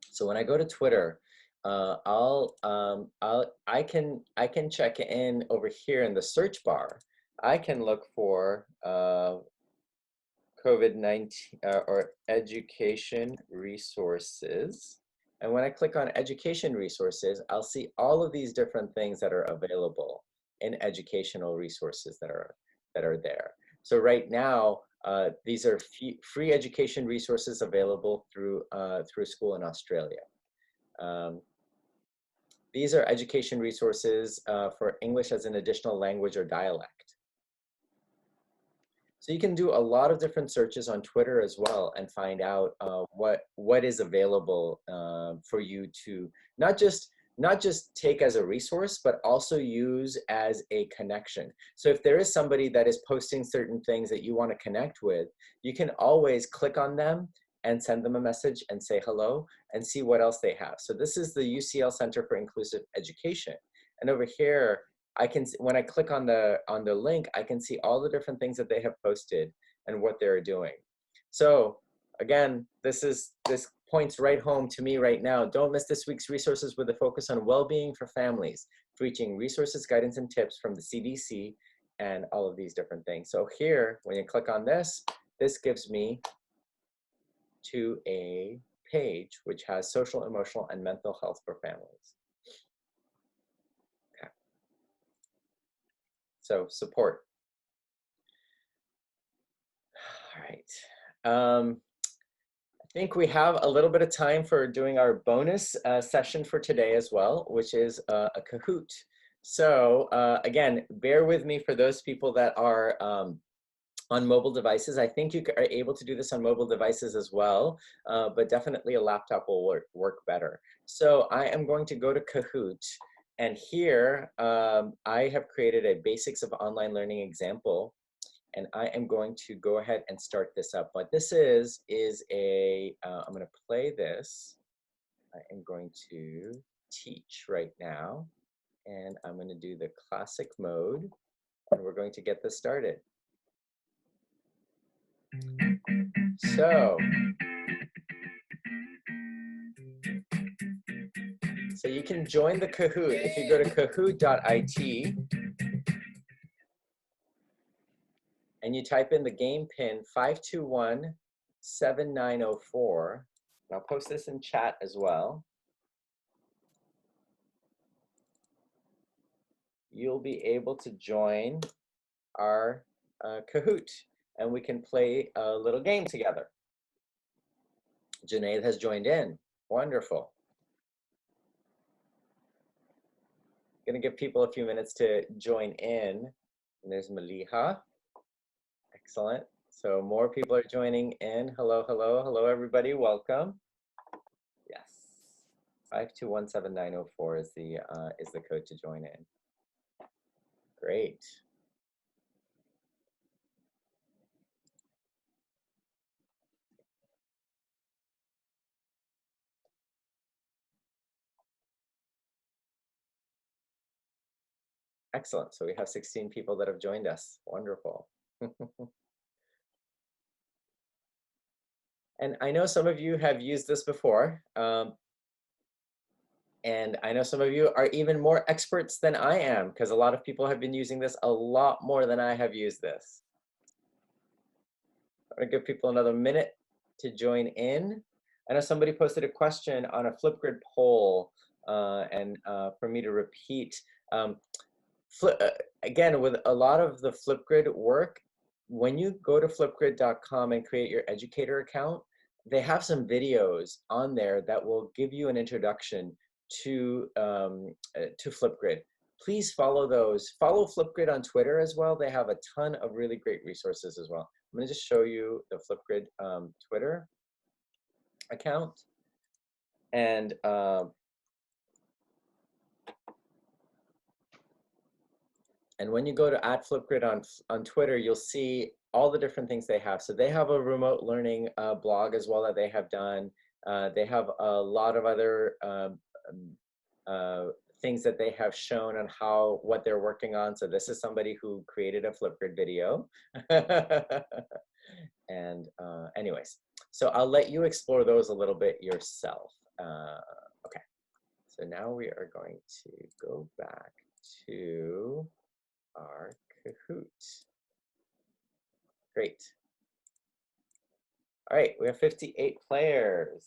So when I go to Twitter, I can check in over here in the search bar. I can look for COVID-19 or education resources. And when I click on education resources, I'll see all of these different things that are available in educational resources that are there. So right now, these are free education resources available through a school in Australia. These are education resources for English as an additional language or dialect. So you can do a lot of different searches on Twitter as well and find out what is available for you to not just take as a resource, but also use as a connection. So if there is somebody that is posting certain things that you want to connect with, you can always click on them and send them a message and say hello and see what else they have. So this is the UCL Center for Inclusive Education. And over here, when I click on the link, I can see all the different things that they have posted and what they're doing. So again, this points right home to me right now. Don't miss this week's resources with a focus on well-being for families, featuring resources, guidance, and tips from the CDC and all of these different things. So here, when you click on this gives me to a page which has social, emotional, and mental health for families. Okay. So support. All right. I think we have a little bit of time for doing our bonus session for today as well, which is a Kahoot. So again, bear with me for those people that are on mobile devices. I think you are able to do this on mobile devices as well, but definitely a laptop will work better. So I am going to go to Kahoot, and here I have created a basics of online learning example, and I am going to go ahead and start this up. What this is I'm going to play this. I am going to teach right now, and I'm going to do the classic mode, and we're going to get this started. So you can join the Kahoot if you go to kahoot.it and you type in the game pin 5217904. I'll post this in chat as well. You'll be able to join our Kahoot, and we can play a little game together. Junaid has joined in. Wonderful. I'm going to give people a few minutes to join in. And there's Maliha. Excellent. So more people are joining in. Hello, hello, hello, everybody. Welcome. Yes. 5217904 is the code to join in. Great. Excellent. So we have 16 people that have joined us. Wonderful. And I know some of you have used this before. And I know some of you are even more experts than I am, because a lot of people have been using this a lot more than I have used this. I'm gonna give people another minute to join in. I know somebody posted a question on a Flipgrid poll, and for me to repeat. Again, with a lot of the Flipgrid work, when you go to flipgrid.com and create your educator account, they have some videos on there that will give you an introduction to Flipgrid. Please follow those. Follow Flipgrid on Twitter as well. They have a ton of really great resources as well. I'm going to just show you the Flipgrid Twitter account. And when you go to @Flipgrid on Twitter, you'll see all the different things they have. So they have a remote learning blog as well that they have done. They have a lot of other things that they have shown on what they're working on. So this is somebody who created a Flipgrid video. And anyways, so I'll let you explore those a little bit yourself. Okay, so now we are going to go back to our Kahoot. Great. All right, we have 58 players.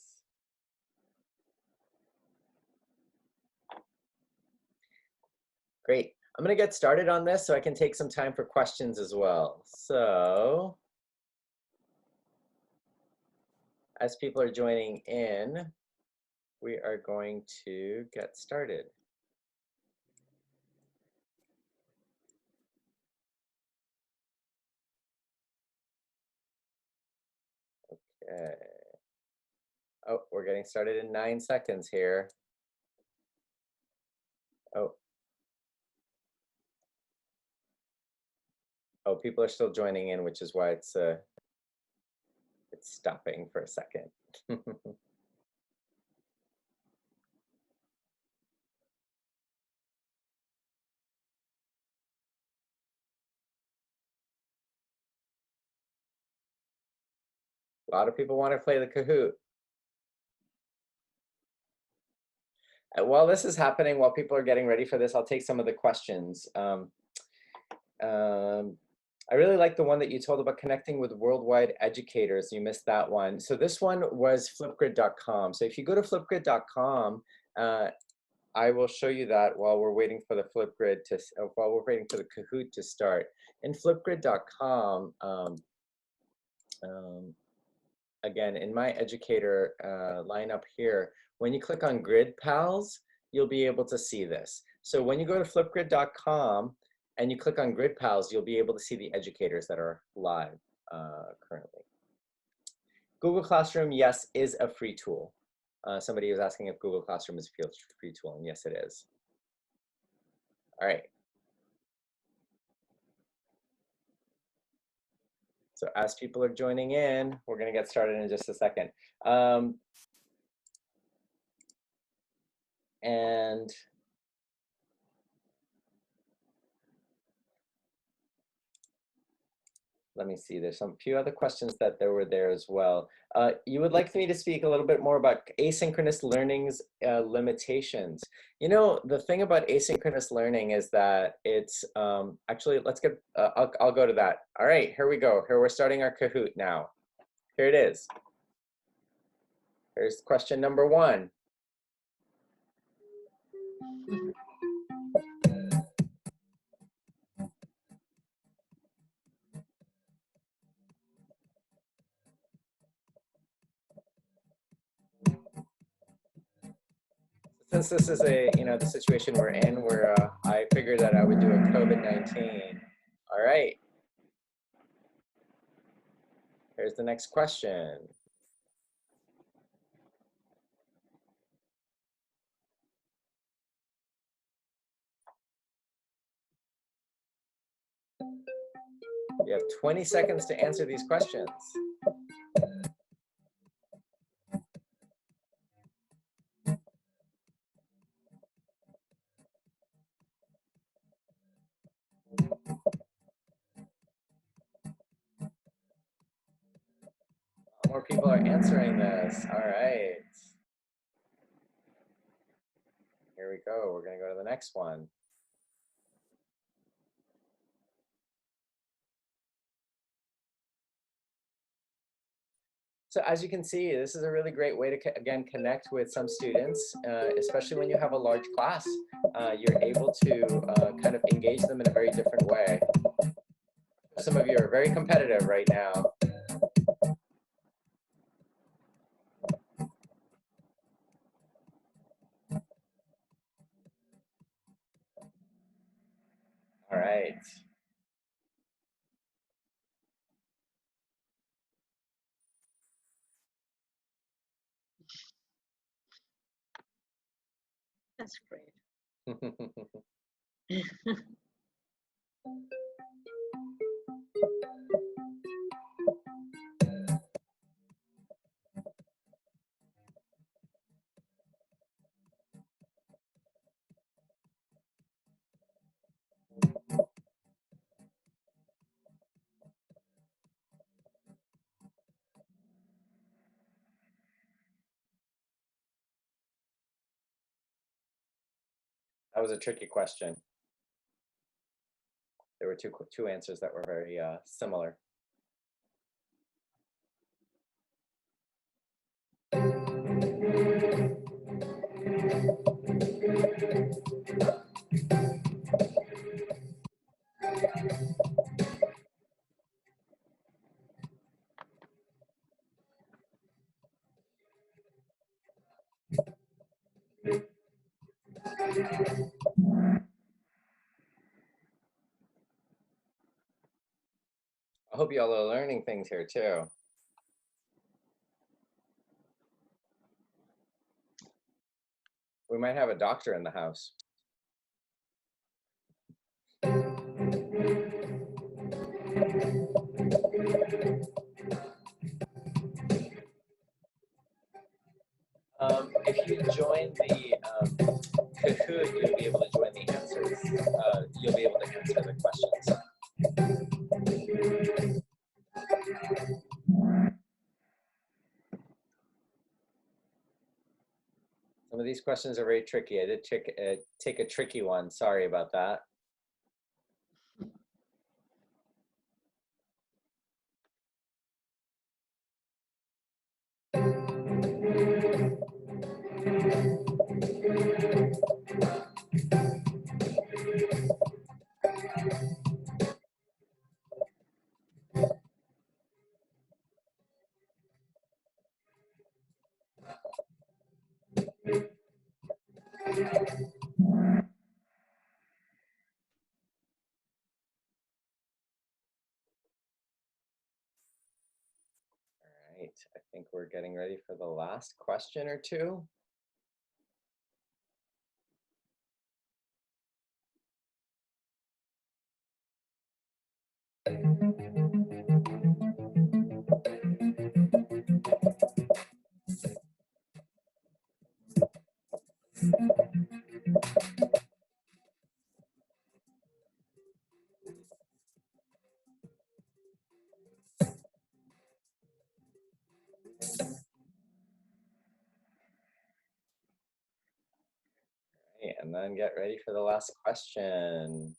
Great. I'm going to get started on this so I can take some time for questions as well. So as people are joining in, we are going to get started. Okay. Oh, we're getting started in 9 seconds here. Oh. Oh, people are still joining in, which is why it's stopping for a second. A lot of people want to play the Kahoot. While this is happening, while people are getting ready for this, I'll take some of the questions. I really like the one that you told about connecting with worldwide educators. You missed that one. So this one was flipgrid.com. So if you go to flipgrid.com, I will show you that while we're waiting for the Flipgrid to, while we're waiting for the Kahoot to start. In flipgrid.com, again, in my educator lineup here, when you click on Grid Pals, you'll be able to see this. So when you go to flipgrid.com and you click on Grid Pals, you'll be able to see the educators that are live currently. Google Classroom, yes, is a free tool. Somebody was asking if Google Classroom is a free tool, and yes, it is. All right. So as people are joining in, we're going to get started in just a second. And let me see, there's some few other questions that were there as well. You would like me to speak a little bit more about asynchronous learning's limitations. You know, the thing about asynchronous learning is that it's, actually, let's get, I'll go to that. All right, here we go. Here we're starting our Kahoot now. Here it is. Here's question number 1. Since this is a, you know, the situation we're in, where I figured that I would do a COVID-19. All right. Here's the next question. You have 20 seconds to answer these questions. More people are answering this. All right. go. We're going to go to the next one. So as you can see, this is a really great way to, again, connect with some students, especially when you have a large class. You're able to kind of engage them in a very different way. Some of you are very competitive right now. All right. That's great. That was a tricky question. There were two answers that were very similar. I hope you all are learning things here too. We might have a doctor in the house. If you join the Kahoot, you'll be able to join the answers. You'll be able to answer the questions. Some of these questions are very tricky. I did take a tricky one. Sorry about that. All right, I think we're getting ready for the last question or two. And then get ready for the last question.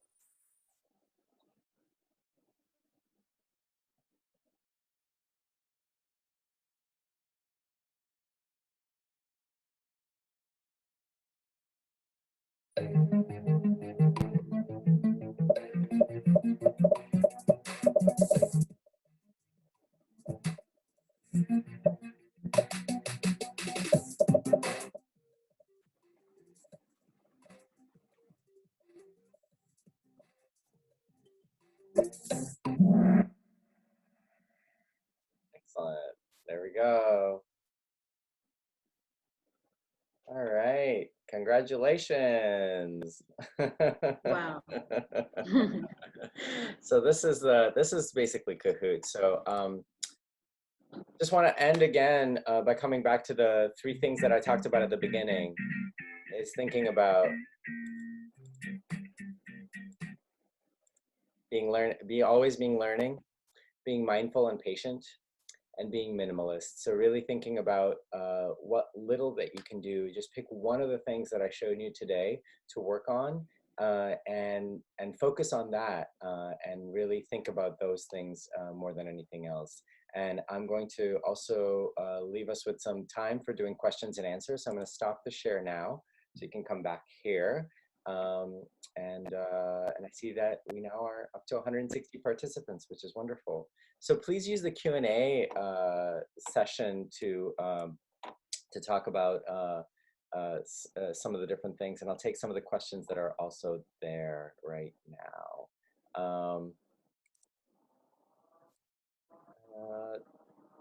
Excellent. There we go. All right. Congratulations. Wow. So this is basically Kahoot. So just want to end again by coming back to the three things that I talked about at the beginning. Is thinking about always being learning, being mindful and patient, and being minimalist. So really thinking about what little that you can do. Just pick one of the things that I showed you today to work on, and focus on that, and really think about those things more than anything else. And I'm going to also leave us with some time for doing questions and answers. So I'm going to stop the share now, so you can come back here. And I see that we now are up to 160 participants, which is wonderful. So please use the Q&A session to talk about some of the different things, and I'll take some of the questions that are also there right now.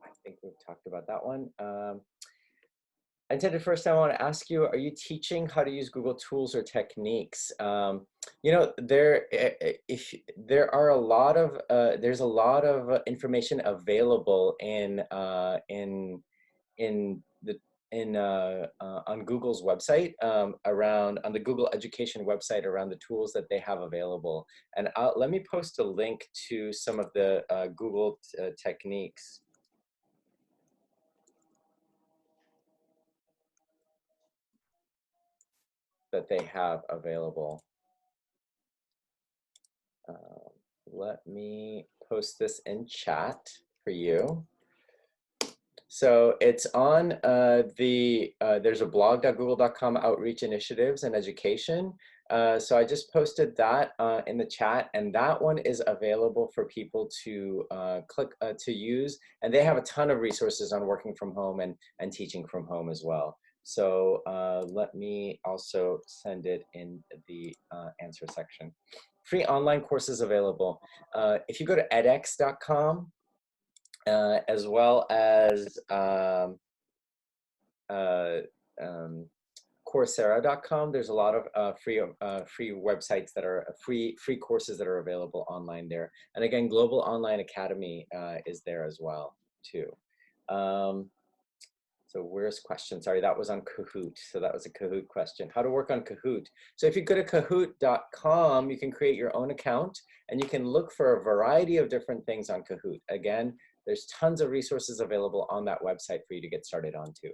I think we've talked about that one. Intended first, I want to ask you, are you teaching how to use Google tools or techniques? You know, there are a lot of there's a lot of information available on Google's website, on the Google Education website, around the tools that they have available. And let me post a link to some of the Google techniques that they have available. Let me post this in chat for you. So it's on there's a blog.google.com outreach initiatives and education. So I just posted that in the chat, and that one is available for people to click to use. And they have a ton of resources on working from home and teaching from home as well. So let me also send it in the answer section. Free online courses available. If you go to edX.com, as well as Coursera.com, there's a lot of free websites that are free courses that are available online there. And again, Global Online Academy is there as well too. So where's question? Sorry, that was on Kahoot. So that was a Kahoot question. How to work on Kahoot. So if you go to Kahoot.com, you can create your own account, and you can look for a variety of different things on Kahoot. Again, there's tons of resources available on that website for you to get started on too.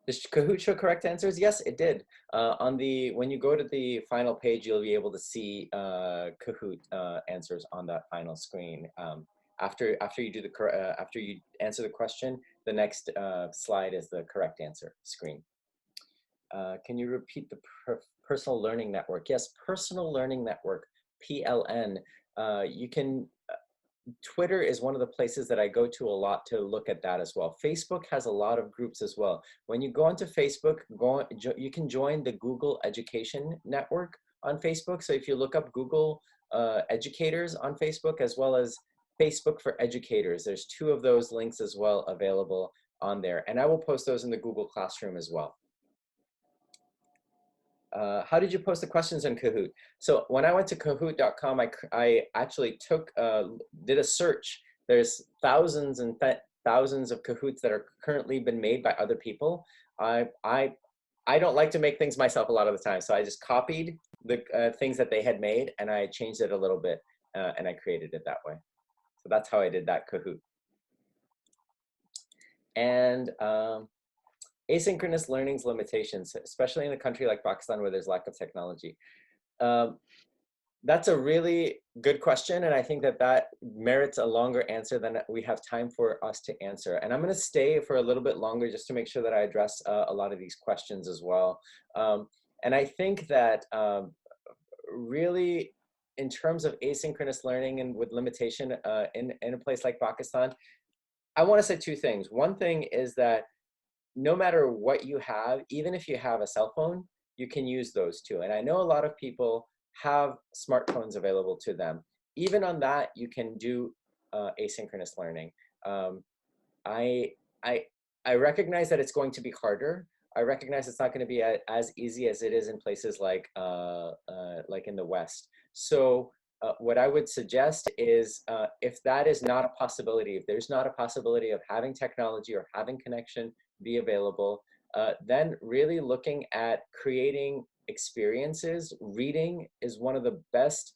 Does Kahoot show correct answers? Yes, it did. When you go to the final page, you'll be able to see Kahoot answers on that final screen. After you answer the question, the next slide is the correct answer screen. Can you repeat the personal learning network? Yes, personal learning network, PLN. You can. Twitter is one of the places that I go to a lot to look at that as well. Facebook has a lot of groups as well. When you go onto Facebook, you can join the Google Education Network on Facebook. So if you look up Google Educators on Facebook, as well as Facebook for Educators, there's two of those links as well available on there. And I will post those in the Google Classroom as well. How did you post the questions in Kahoot? So when I went to Kahoot.com, I actually did a search. There's thousands and thousands of Kahoots that are currently been made by other people. I don't like to make things myself a lot of the time, so I just copied the things that they had made, and I changed it a little bit, and I created it that way. So that's how I did that Kahoot. And asynchronous learning's limitations, especially in a country like Pakistan where there's lack of technology. That's a really good question, and I think that merits a longer answer than we have time for us to answer. And I'm going to stay for a little bit longer just to make sure that I address a lot of these questions as well. And I think that really, in terms of asynchronous learning and with limitation in a place like Pakistan, I want to say two things. One thing is that no matter what you have, even if you have a cell phone, you can use those too. And I know a lot of people have smartphones available to them. Even on that, you can do asynchronous learning. I recognize that it's going to be harder. I recognize it's not going to be as easy as it is in places like in the West. So what I would suggest is if that is not a possibility, if there's not a possibility of having technology or having connection be available, then really looking at creating experiences. Reading is one of the best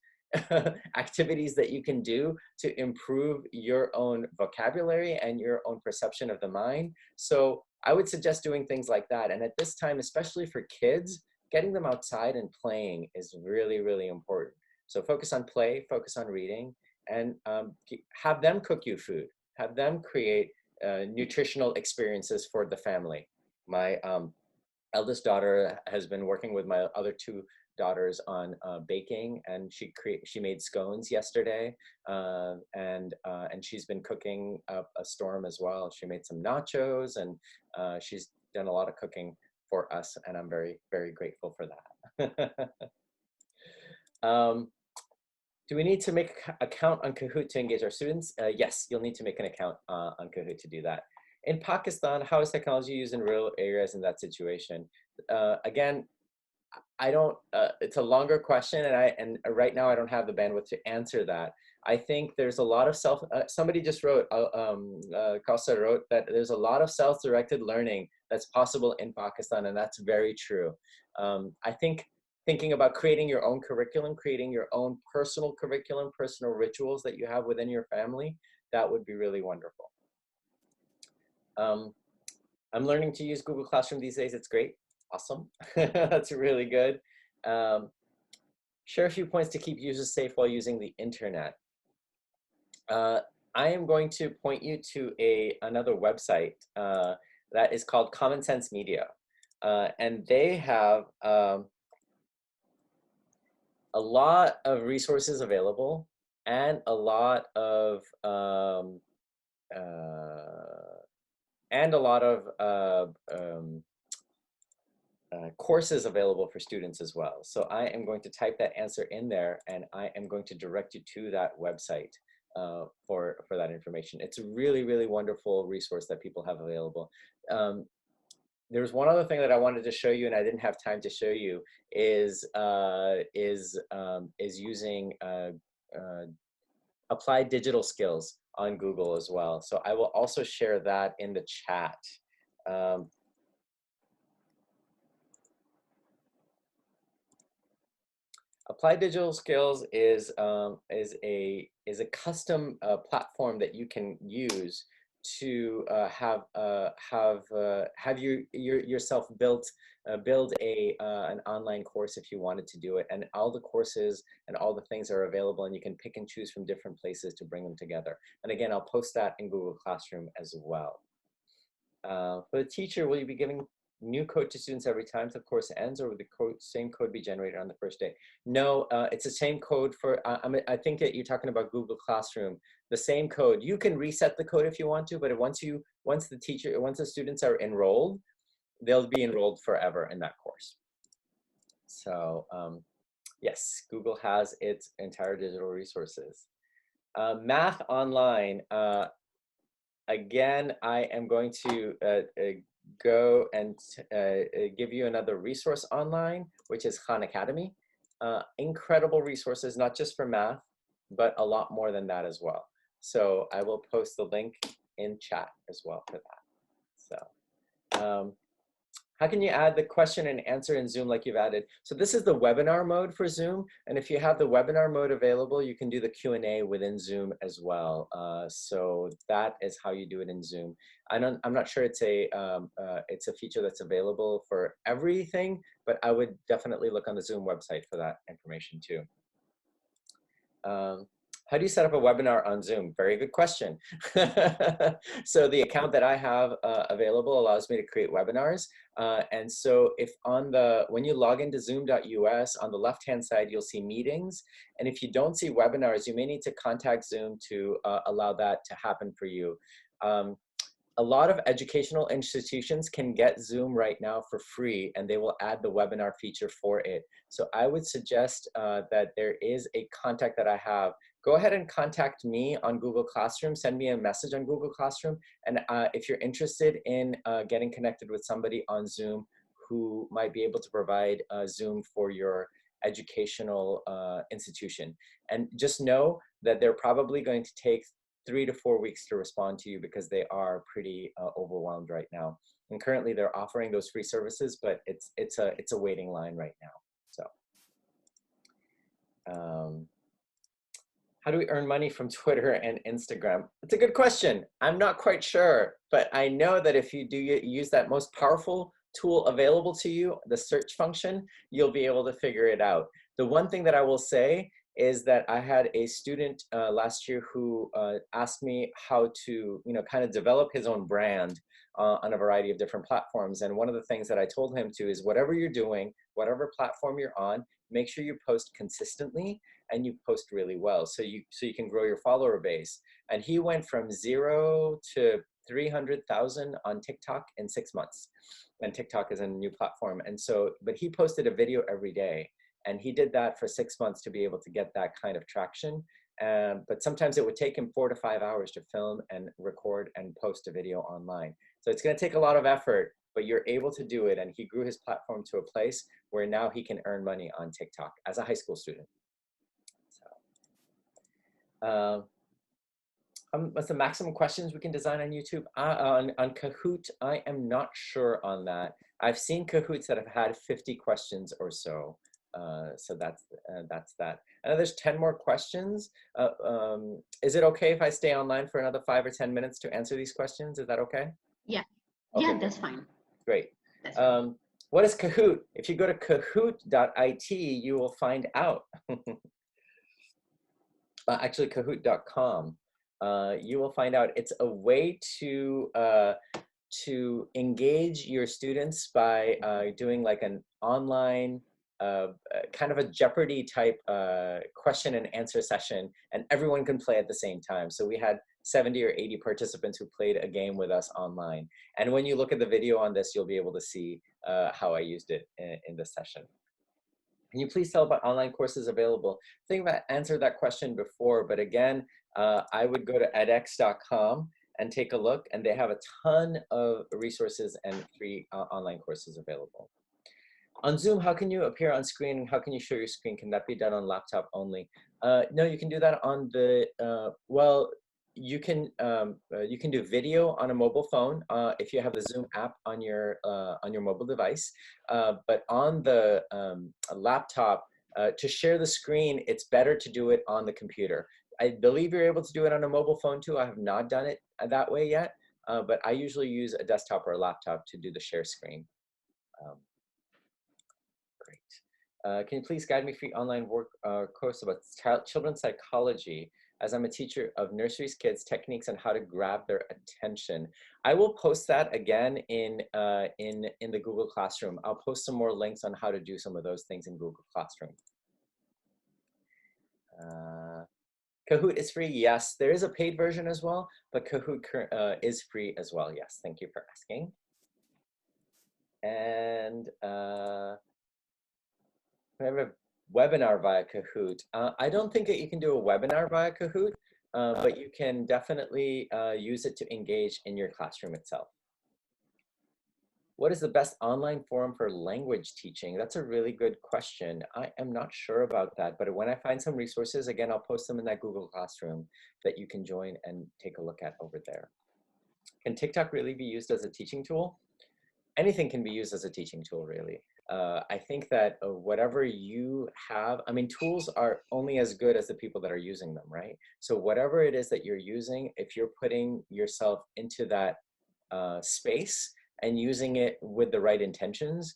activities that you can do to improve your own vocabulary and your own perception of the mind. So I would suggest doing things like that. And at this time, especially for kids, getting them outside and playing is really, really important. So focus on play, focus on reading, and have them cook you food. Have them create nutritional experiences for the family. My eldest daughter has been working with my other two daughters on baking, and she made scones yesterday, and she's been cooking up a storm as well. She made some nachos, and she's done a lot of cooking for us, and I'm very, very grateful for that. Do we need to make an account on Kahoot to engage our students? Yes, you'll need to make an account on Kahoot to do that. In Pakistan, how is technology used in rural areas in that situation? Again, I don't, it's a longer question, and right now I don't have the bandwidth to answer that. I think there's a lot of somebody just wrote, Kausa wrote that there's a lot of self-directed learning that's possible in Pakistan, and that's very true. I think thinking about creating your own curriculum, creating your own personal curriculum, personal rituals that you have within your family, that would be really wonderful. I'm learning to use Google Classroom these days. It's great. Awesome. That's really good. Share a few points to keep users safe while using the internet. I am going to point you to another website that is called Common Sense Media. And they have a lot of resources available and a lot of courses available for students as well. So I am going to type that answer in there, and I am going to direct you to that website for that information. It's a really, really wonderful resource that people have available. There's one other thing that I wanted to show you, and I didn't have time to show you, is using applied digital skills on Google as well. So I will also share that in the chat. Applied Digital Skills is a custom platform that you can use to have yourself build an online course if you wanted to do it, and all the courses and all the things are available, and you can pick and choose from different places to bring them together. And again, I'll post that in Google Classroom as well. For the teacher, will you be giving new code to students every time the course ends, or will the same code be generated on the first day? No, it's the same code for, I think that you're talking about Google Classroom. The same code. You can reset the code if you want to, but once the students are enrolled, they'll be enrolled forever in that course. So yes, Google has its entire digital resources. Math online. Again, I am going to go and give you another resource online, which is Khan Academy. Incredible resources, not just for math, but a lot more than that as well. So I will post the link in chat as well for that. So how can you add the question and answer in Zoom like you've added? So this is the webinar mode for Zoom. And if you have the webinar mode available, you can do the Q&A within Zoom as well. So that is how you do it in Zoom. I'm not sure it's a feature that's available for everything, but I would definitely look on the Zoom website for that information too. How do you set up a webinar on Zoom? Very good question. So the account that I have available allows me to create webinars. And so when you log into zoom.us, on the left-hand side, you'll see meetings. And if you don't see webinars, you may need to contact Zoom to allow that to happen for you. A lot of educational institutions can get Zoom right now for free, and they will add the webinar feature for it. So I would suggest that there is a contact that I have. Go ahead and contact me on Google Classroom. Send me a message on Google Classroom. And if you're interested in getting connected with somebody on Zoom who might be able to provide Zoom for your educational institution. And just know that they're probably going to take 3 to 4 weeks to respond to you because they are pretty overwhelmed right now. And currently they're offering those free services, but it's a waiting line right now. So How do we earn money from Twitter and Instagram? It's a good question. I'm not quite sure, but I know that if you do use that most powerful tool available to you, the search function, you'll be able to figure it out. The one thing that I will say is that I had a student last year who asked me how to, kind of develop his own brand on a variety of different platforms. And one of the things that I told him to is whatever you're doing, whatever platform you're on, make sure you post consistently and you post really well so you can grow your follower base. And he went from 0 to 300,000 on TikTok in 6 months. And TikTok is a new platform. And so, but he posted a video every day. And he did that for 6 months to be able to get that kind of traction. But sometimes it would take him 4 to 5 hours to film and record and post a video online. So it's going to take a lot of effort, but you're able to do it. And he grew his platform to a place where now he can earn money on TikTok as a high school student. What's the maximum questions we can design on YouTube? On Kahoot, I am not sure on that. I've seen Kahoots that have had 50 questions or so. So that's that. I know there's 10 more questions. Is it okay if I stay online for another 5 or 10 minutes to answer these questions? Is that okay? Yeah. Okay. Yeah, that's fine. Great. That's fine. What is Kahoot? If you go to kahoot.it, you will find out. Actually, kahoot.com. You will find out it's a way to engage your students by doing like an online kind of a Jeopardy type question and answer session, and everyone can play at the same time. So we had 70 or 80 participants who played a game with us online. And when you look at the video on this, you'll be able to see how I used it in this session. Can you please tell about online courses available? I think I've answered that question before, but again, I would go to edX.com and take a look, and they have a ton of resources and free online courses available. On Zoom, how can you appear on screen and how can you show your screen? Can that be done on laptop only? No, you can do that on the, well, you can do video on a mobile phone if you have the Zoom app on your mobile device. But on the laptop, to share the screen, it's better to do it on the computer. I believe you're able to do it on a mobile phone too. I have not done it that way yet, but I usually use a desktop or a laptop to do the share screen. Great. Can you please guide me through online work course about children's psychology, as I'm a teacher of nurseries kids, techniques on how to grab their attention? I will post that again in the Google Classroom. I'll post some more links on how to do some of those things in Google Classroom. Kahoot is free. Yes, there is a paid version as well, but Kahoot is free as well. Yes, thank you for asking. And we have a webinar via Kahoot. I don't think that you can do a webinar via Kahoot, but you can definitely use it to engage in your classroom itself. What is the best online forum for language teaching? That's a really good question. I am not sure about that, but when I find some resources, again, I'll post them in that Google Classroom that you can join and take a look at over there. Can TikTok really be used as a teaching tool? Anything can be used as a teaching tool, really. I think that whatever you have, I mean, tools are only as good as the people that are using them, right? So whatever it is that you're using, if you're putting yourself into that space and using it with the right intentions,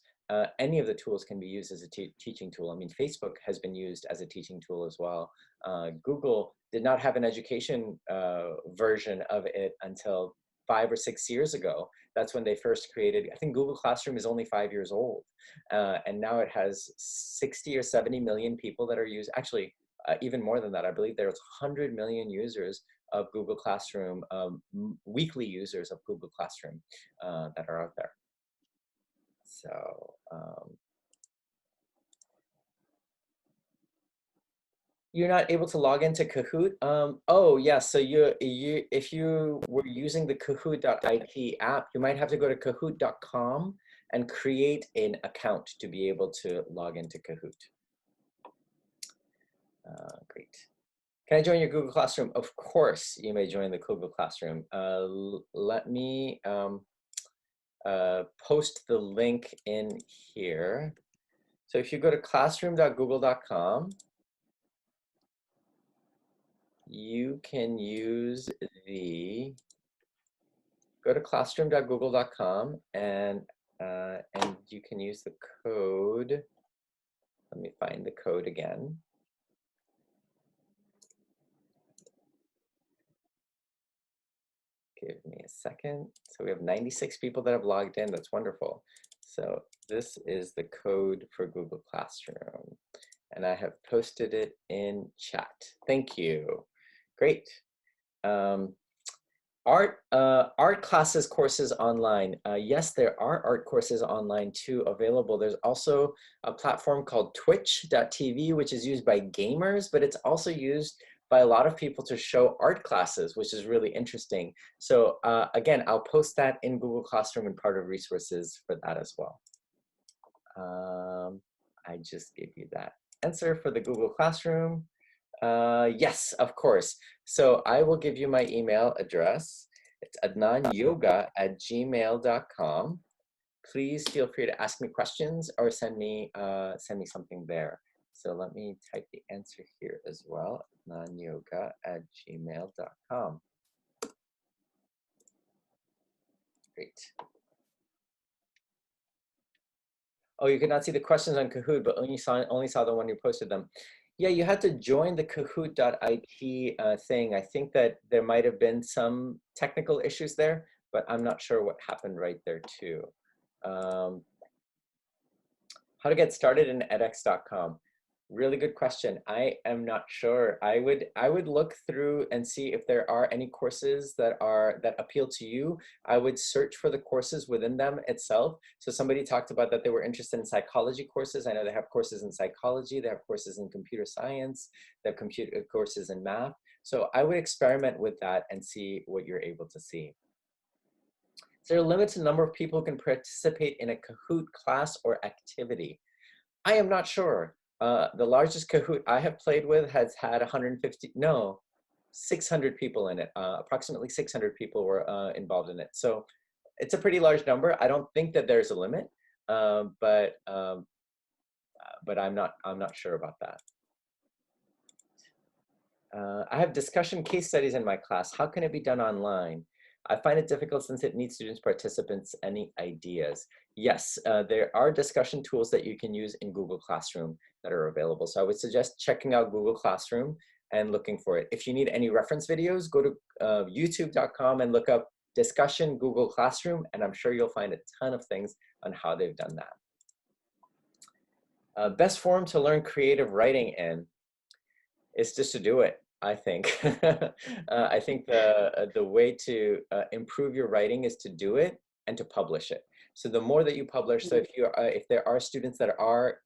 any of the tools can be used as a teaching tool. I mean, Facebook has been used as a teaching tool as well. Google did not have an education version of it until 5 or 6 years ago. That's when they first created, I think Google Classroom is only 5 years old. And now it has 60 or 70 million people that are used, actually even more than that. I believe there's 100 million users of Google Classroom, weekly users of Google Classroom that are out there. So, you're not able to log into Kahoot? Oh, yes. So if you were using the Kahoot.it app, you might have to go to Kahoot.com and create an account to be able to log into Kahoot. Great. Can I join your Google Classroom? Of course, you may join the Google Classroom. Let me post the link in here. So if you go to classroom.google.com, you can use go to classroom.google.com and you can use the code. Let me find the code again. Give me a second. So we have 96 people that have logged in. That's wonderful. So this is the code for Google Classroom, and I have posted it in chat. Thank you. Great. Art classes courses online. Yes, there are art courses online too available. There's also a platform called twitch.tv, which is used by gamers, but it's also used by a lot of people to show art classes, which is really interesting. So again, I'll post that in Google Classroom and part of resources for that as well. I just gave you that answer for the Google Classroom. Yes, of course. So I will give you my email address. It's adnanyoga@gmail.com. Please feel free to ask me questions or send me something there. So let me type the answer here as well, adnanyoga@gmail.com. Great. Oh, you could not see the questions on Kahoot, but only saw the one who posted them. Yeah, you had to join the Kahoot.it thing. I think that there might have been some technical issues there, but I'm not sure what happened right there too. How to get started in edX.com. Really good question. I am not sure. I would look through and see if there are any courses that appeal to you. I would search for the courses within them itself. So somebody talked about that they were interested in psychology courses. I know they have courses in psychology, they have courses in computer science, they have courses in math. So I would experiment with that and see what you're able to see. Is there a limited number of people who can participate in a Kahoot class or activity? I am not sure. The largest Kahoot I have played with has had 600 people in it. Approximately 600 people were involved in it. So it's a pretty large number. I don't think that there's a limit, but I'm not sure about that. I have discussion case studies in my class. How can it be done online? I find it difficult since it needs students, participants. Any ideas? Yes, there are discussion tools that you can use in Google Classroom that are available. So I would suggest checking out Google Classroom and looking for it. If you need any reference videos, go to youtube.com and look up discussion Google Classroom, and I'm sure you'll find a ton of things on how they've done that. Best forum to learn creative writing in is just to do it. I think. I think the way to improve your writing is to do it and to publish it. So the more that you publish, so if there are students that are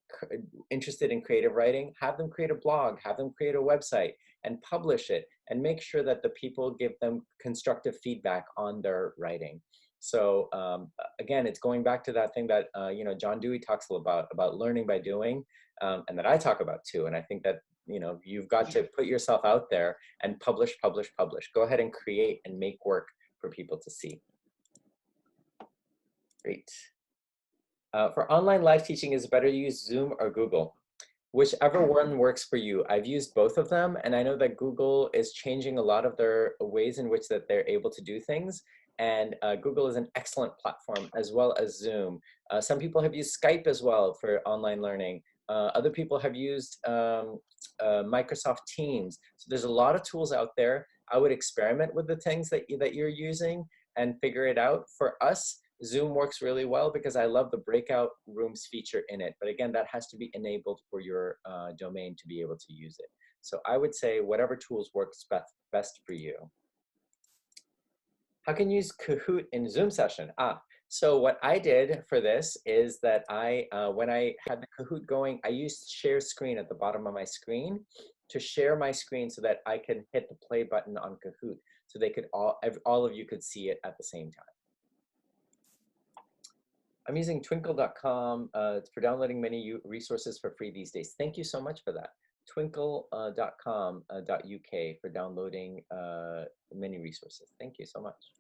interested in creative writing, have them create a blog, have them create a website, and publish it, and make sure that the people give them constructive feedback on their writing. So again, it's going back to that thing that John Dewey talks about learning by doing, and that I talk about too. And I think that you've got to put yourself out there and publish. Go ahead and create and make work for people to see. Great. For online live teaching, is it better to use Zoom or Google? Whichever one works for you. I've used both of them, and I know that Google is changing a lot of their ways in which that they're able to do things. And Google is an excellent platform, as well as Zoom. Some people have used Skype as well for online learning. Other people have used Microsoft Teams. So there's a lot of tools out there. I would experiment with the things that you're using and figure it out. For us, Zoom works really well because I love the breakout rooms feature in it. But again, that has to be enabled for your domain to be able to use it. So I would say whatever tools works best for you. How can you use Kahoot in Zoom session? So what I did for this is that when I had the Kahoot going, I used share screen at the bottom of my screen to share my screen so that I can hit the play button on Kahoot, so they could all of you could see it at the same time. I'm using twinkle.com for downloading many resources for free these days. Thank you so much for that. Twinkle.com.uk for downloading many resources. Thank you so much.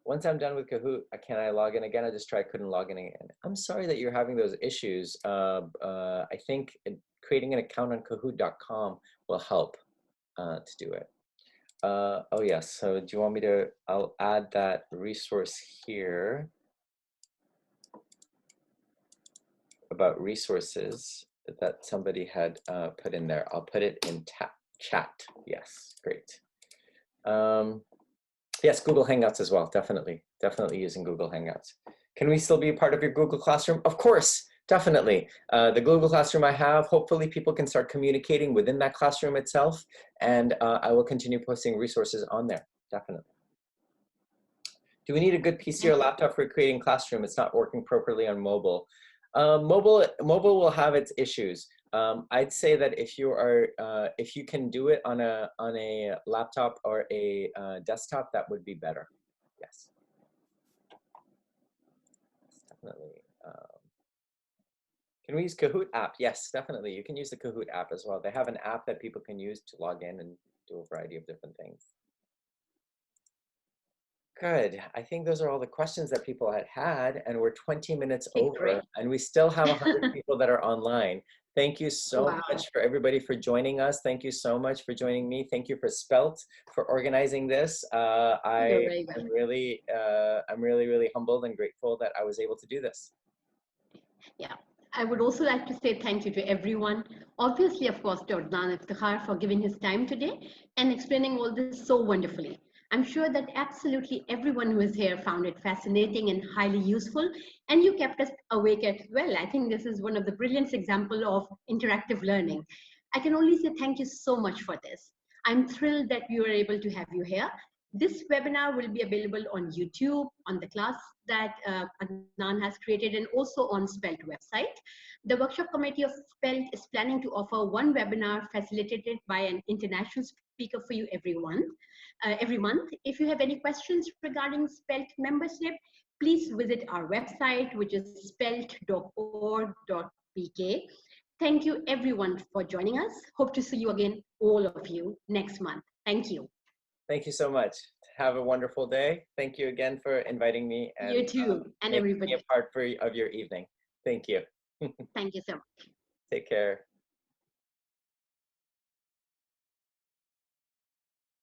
once I'm done with Kahoot, can I log in again? I just tried, couldn't log in again. I'm sorry that you're having those issues. I think creating an account on Kahoot.com will help to do it. Oh yes, so do you want me to, I'll add that resource here about resources that somebody had put in there. I'll put it in chat. Yes, great. Yes, Google Hangouts as well, definitely using Google Hangouts. Can we still be a part of your Google Classroom? Of course, definitely. The Google Classroom I have, hopefully people can start communicating within that classroom itself, and I will continue posting resources on there, definitely. Do we need a good PC or laptop for creating Classroom? It's not working properly on mobile. Mobile will have its issues. I'd say that if you can do it on a laptop or a desktop, that would be better. Yes, definitely. Can we use Kahoot app? Yes, definitely. You can use the Kahoot app as well. They have an app that people can use to log in and do a variety of different things. Good. I think those are all the questions that people had, and we're 20 minutes over, great. and we still have 100 people that are online. Thank you so much for everybody for joining us. Thank you so much for joining me. Thank you for Spelt for organizing this. I'm really, really humbled and grateful that I was able to do this. Yeah. I would also like to say thank you to everyone. Obviously, of course, to Adnan Iftikhar for giving his time today and explaining all this so wonderfully. I'm sure that absolutely everyone who is here found it fascinating and highly useful, and you kept us awake as well. I think this is one of the brilliant examples of interactive learning. I can only say thank you so much for this. I'm thrilled that we were able to have you here. This webinar will be available on YouTube, on the class that Adnan has created, and also on Spelt website. The workshop committee of Spelt is planning to offer one webinar facilitated by an international speaker for you every month. If you have any questions regarding Spelt membership, please visit our website, which is spelt.org.pk. Thank you everyone for joining us. Hope to see you again, all of you, next month. Thank you. Thank you so much. Have a wonderful day. Thank you again for inviting me and you too, and everybody. Making me a part of your evening. Thank you. Thank you so much. Take care.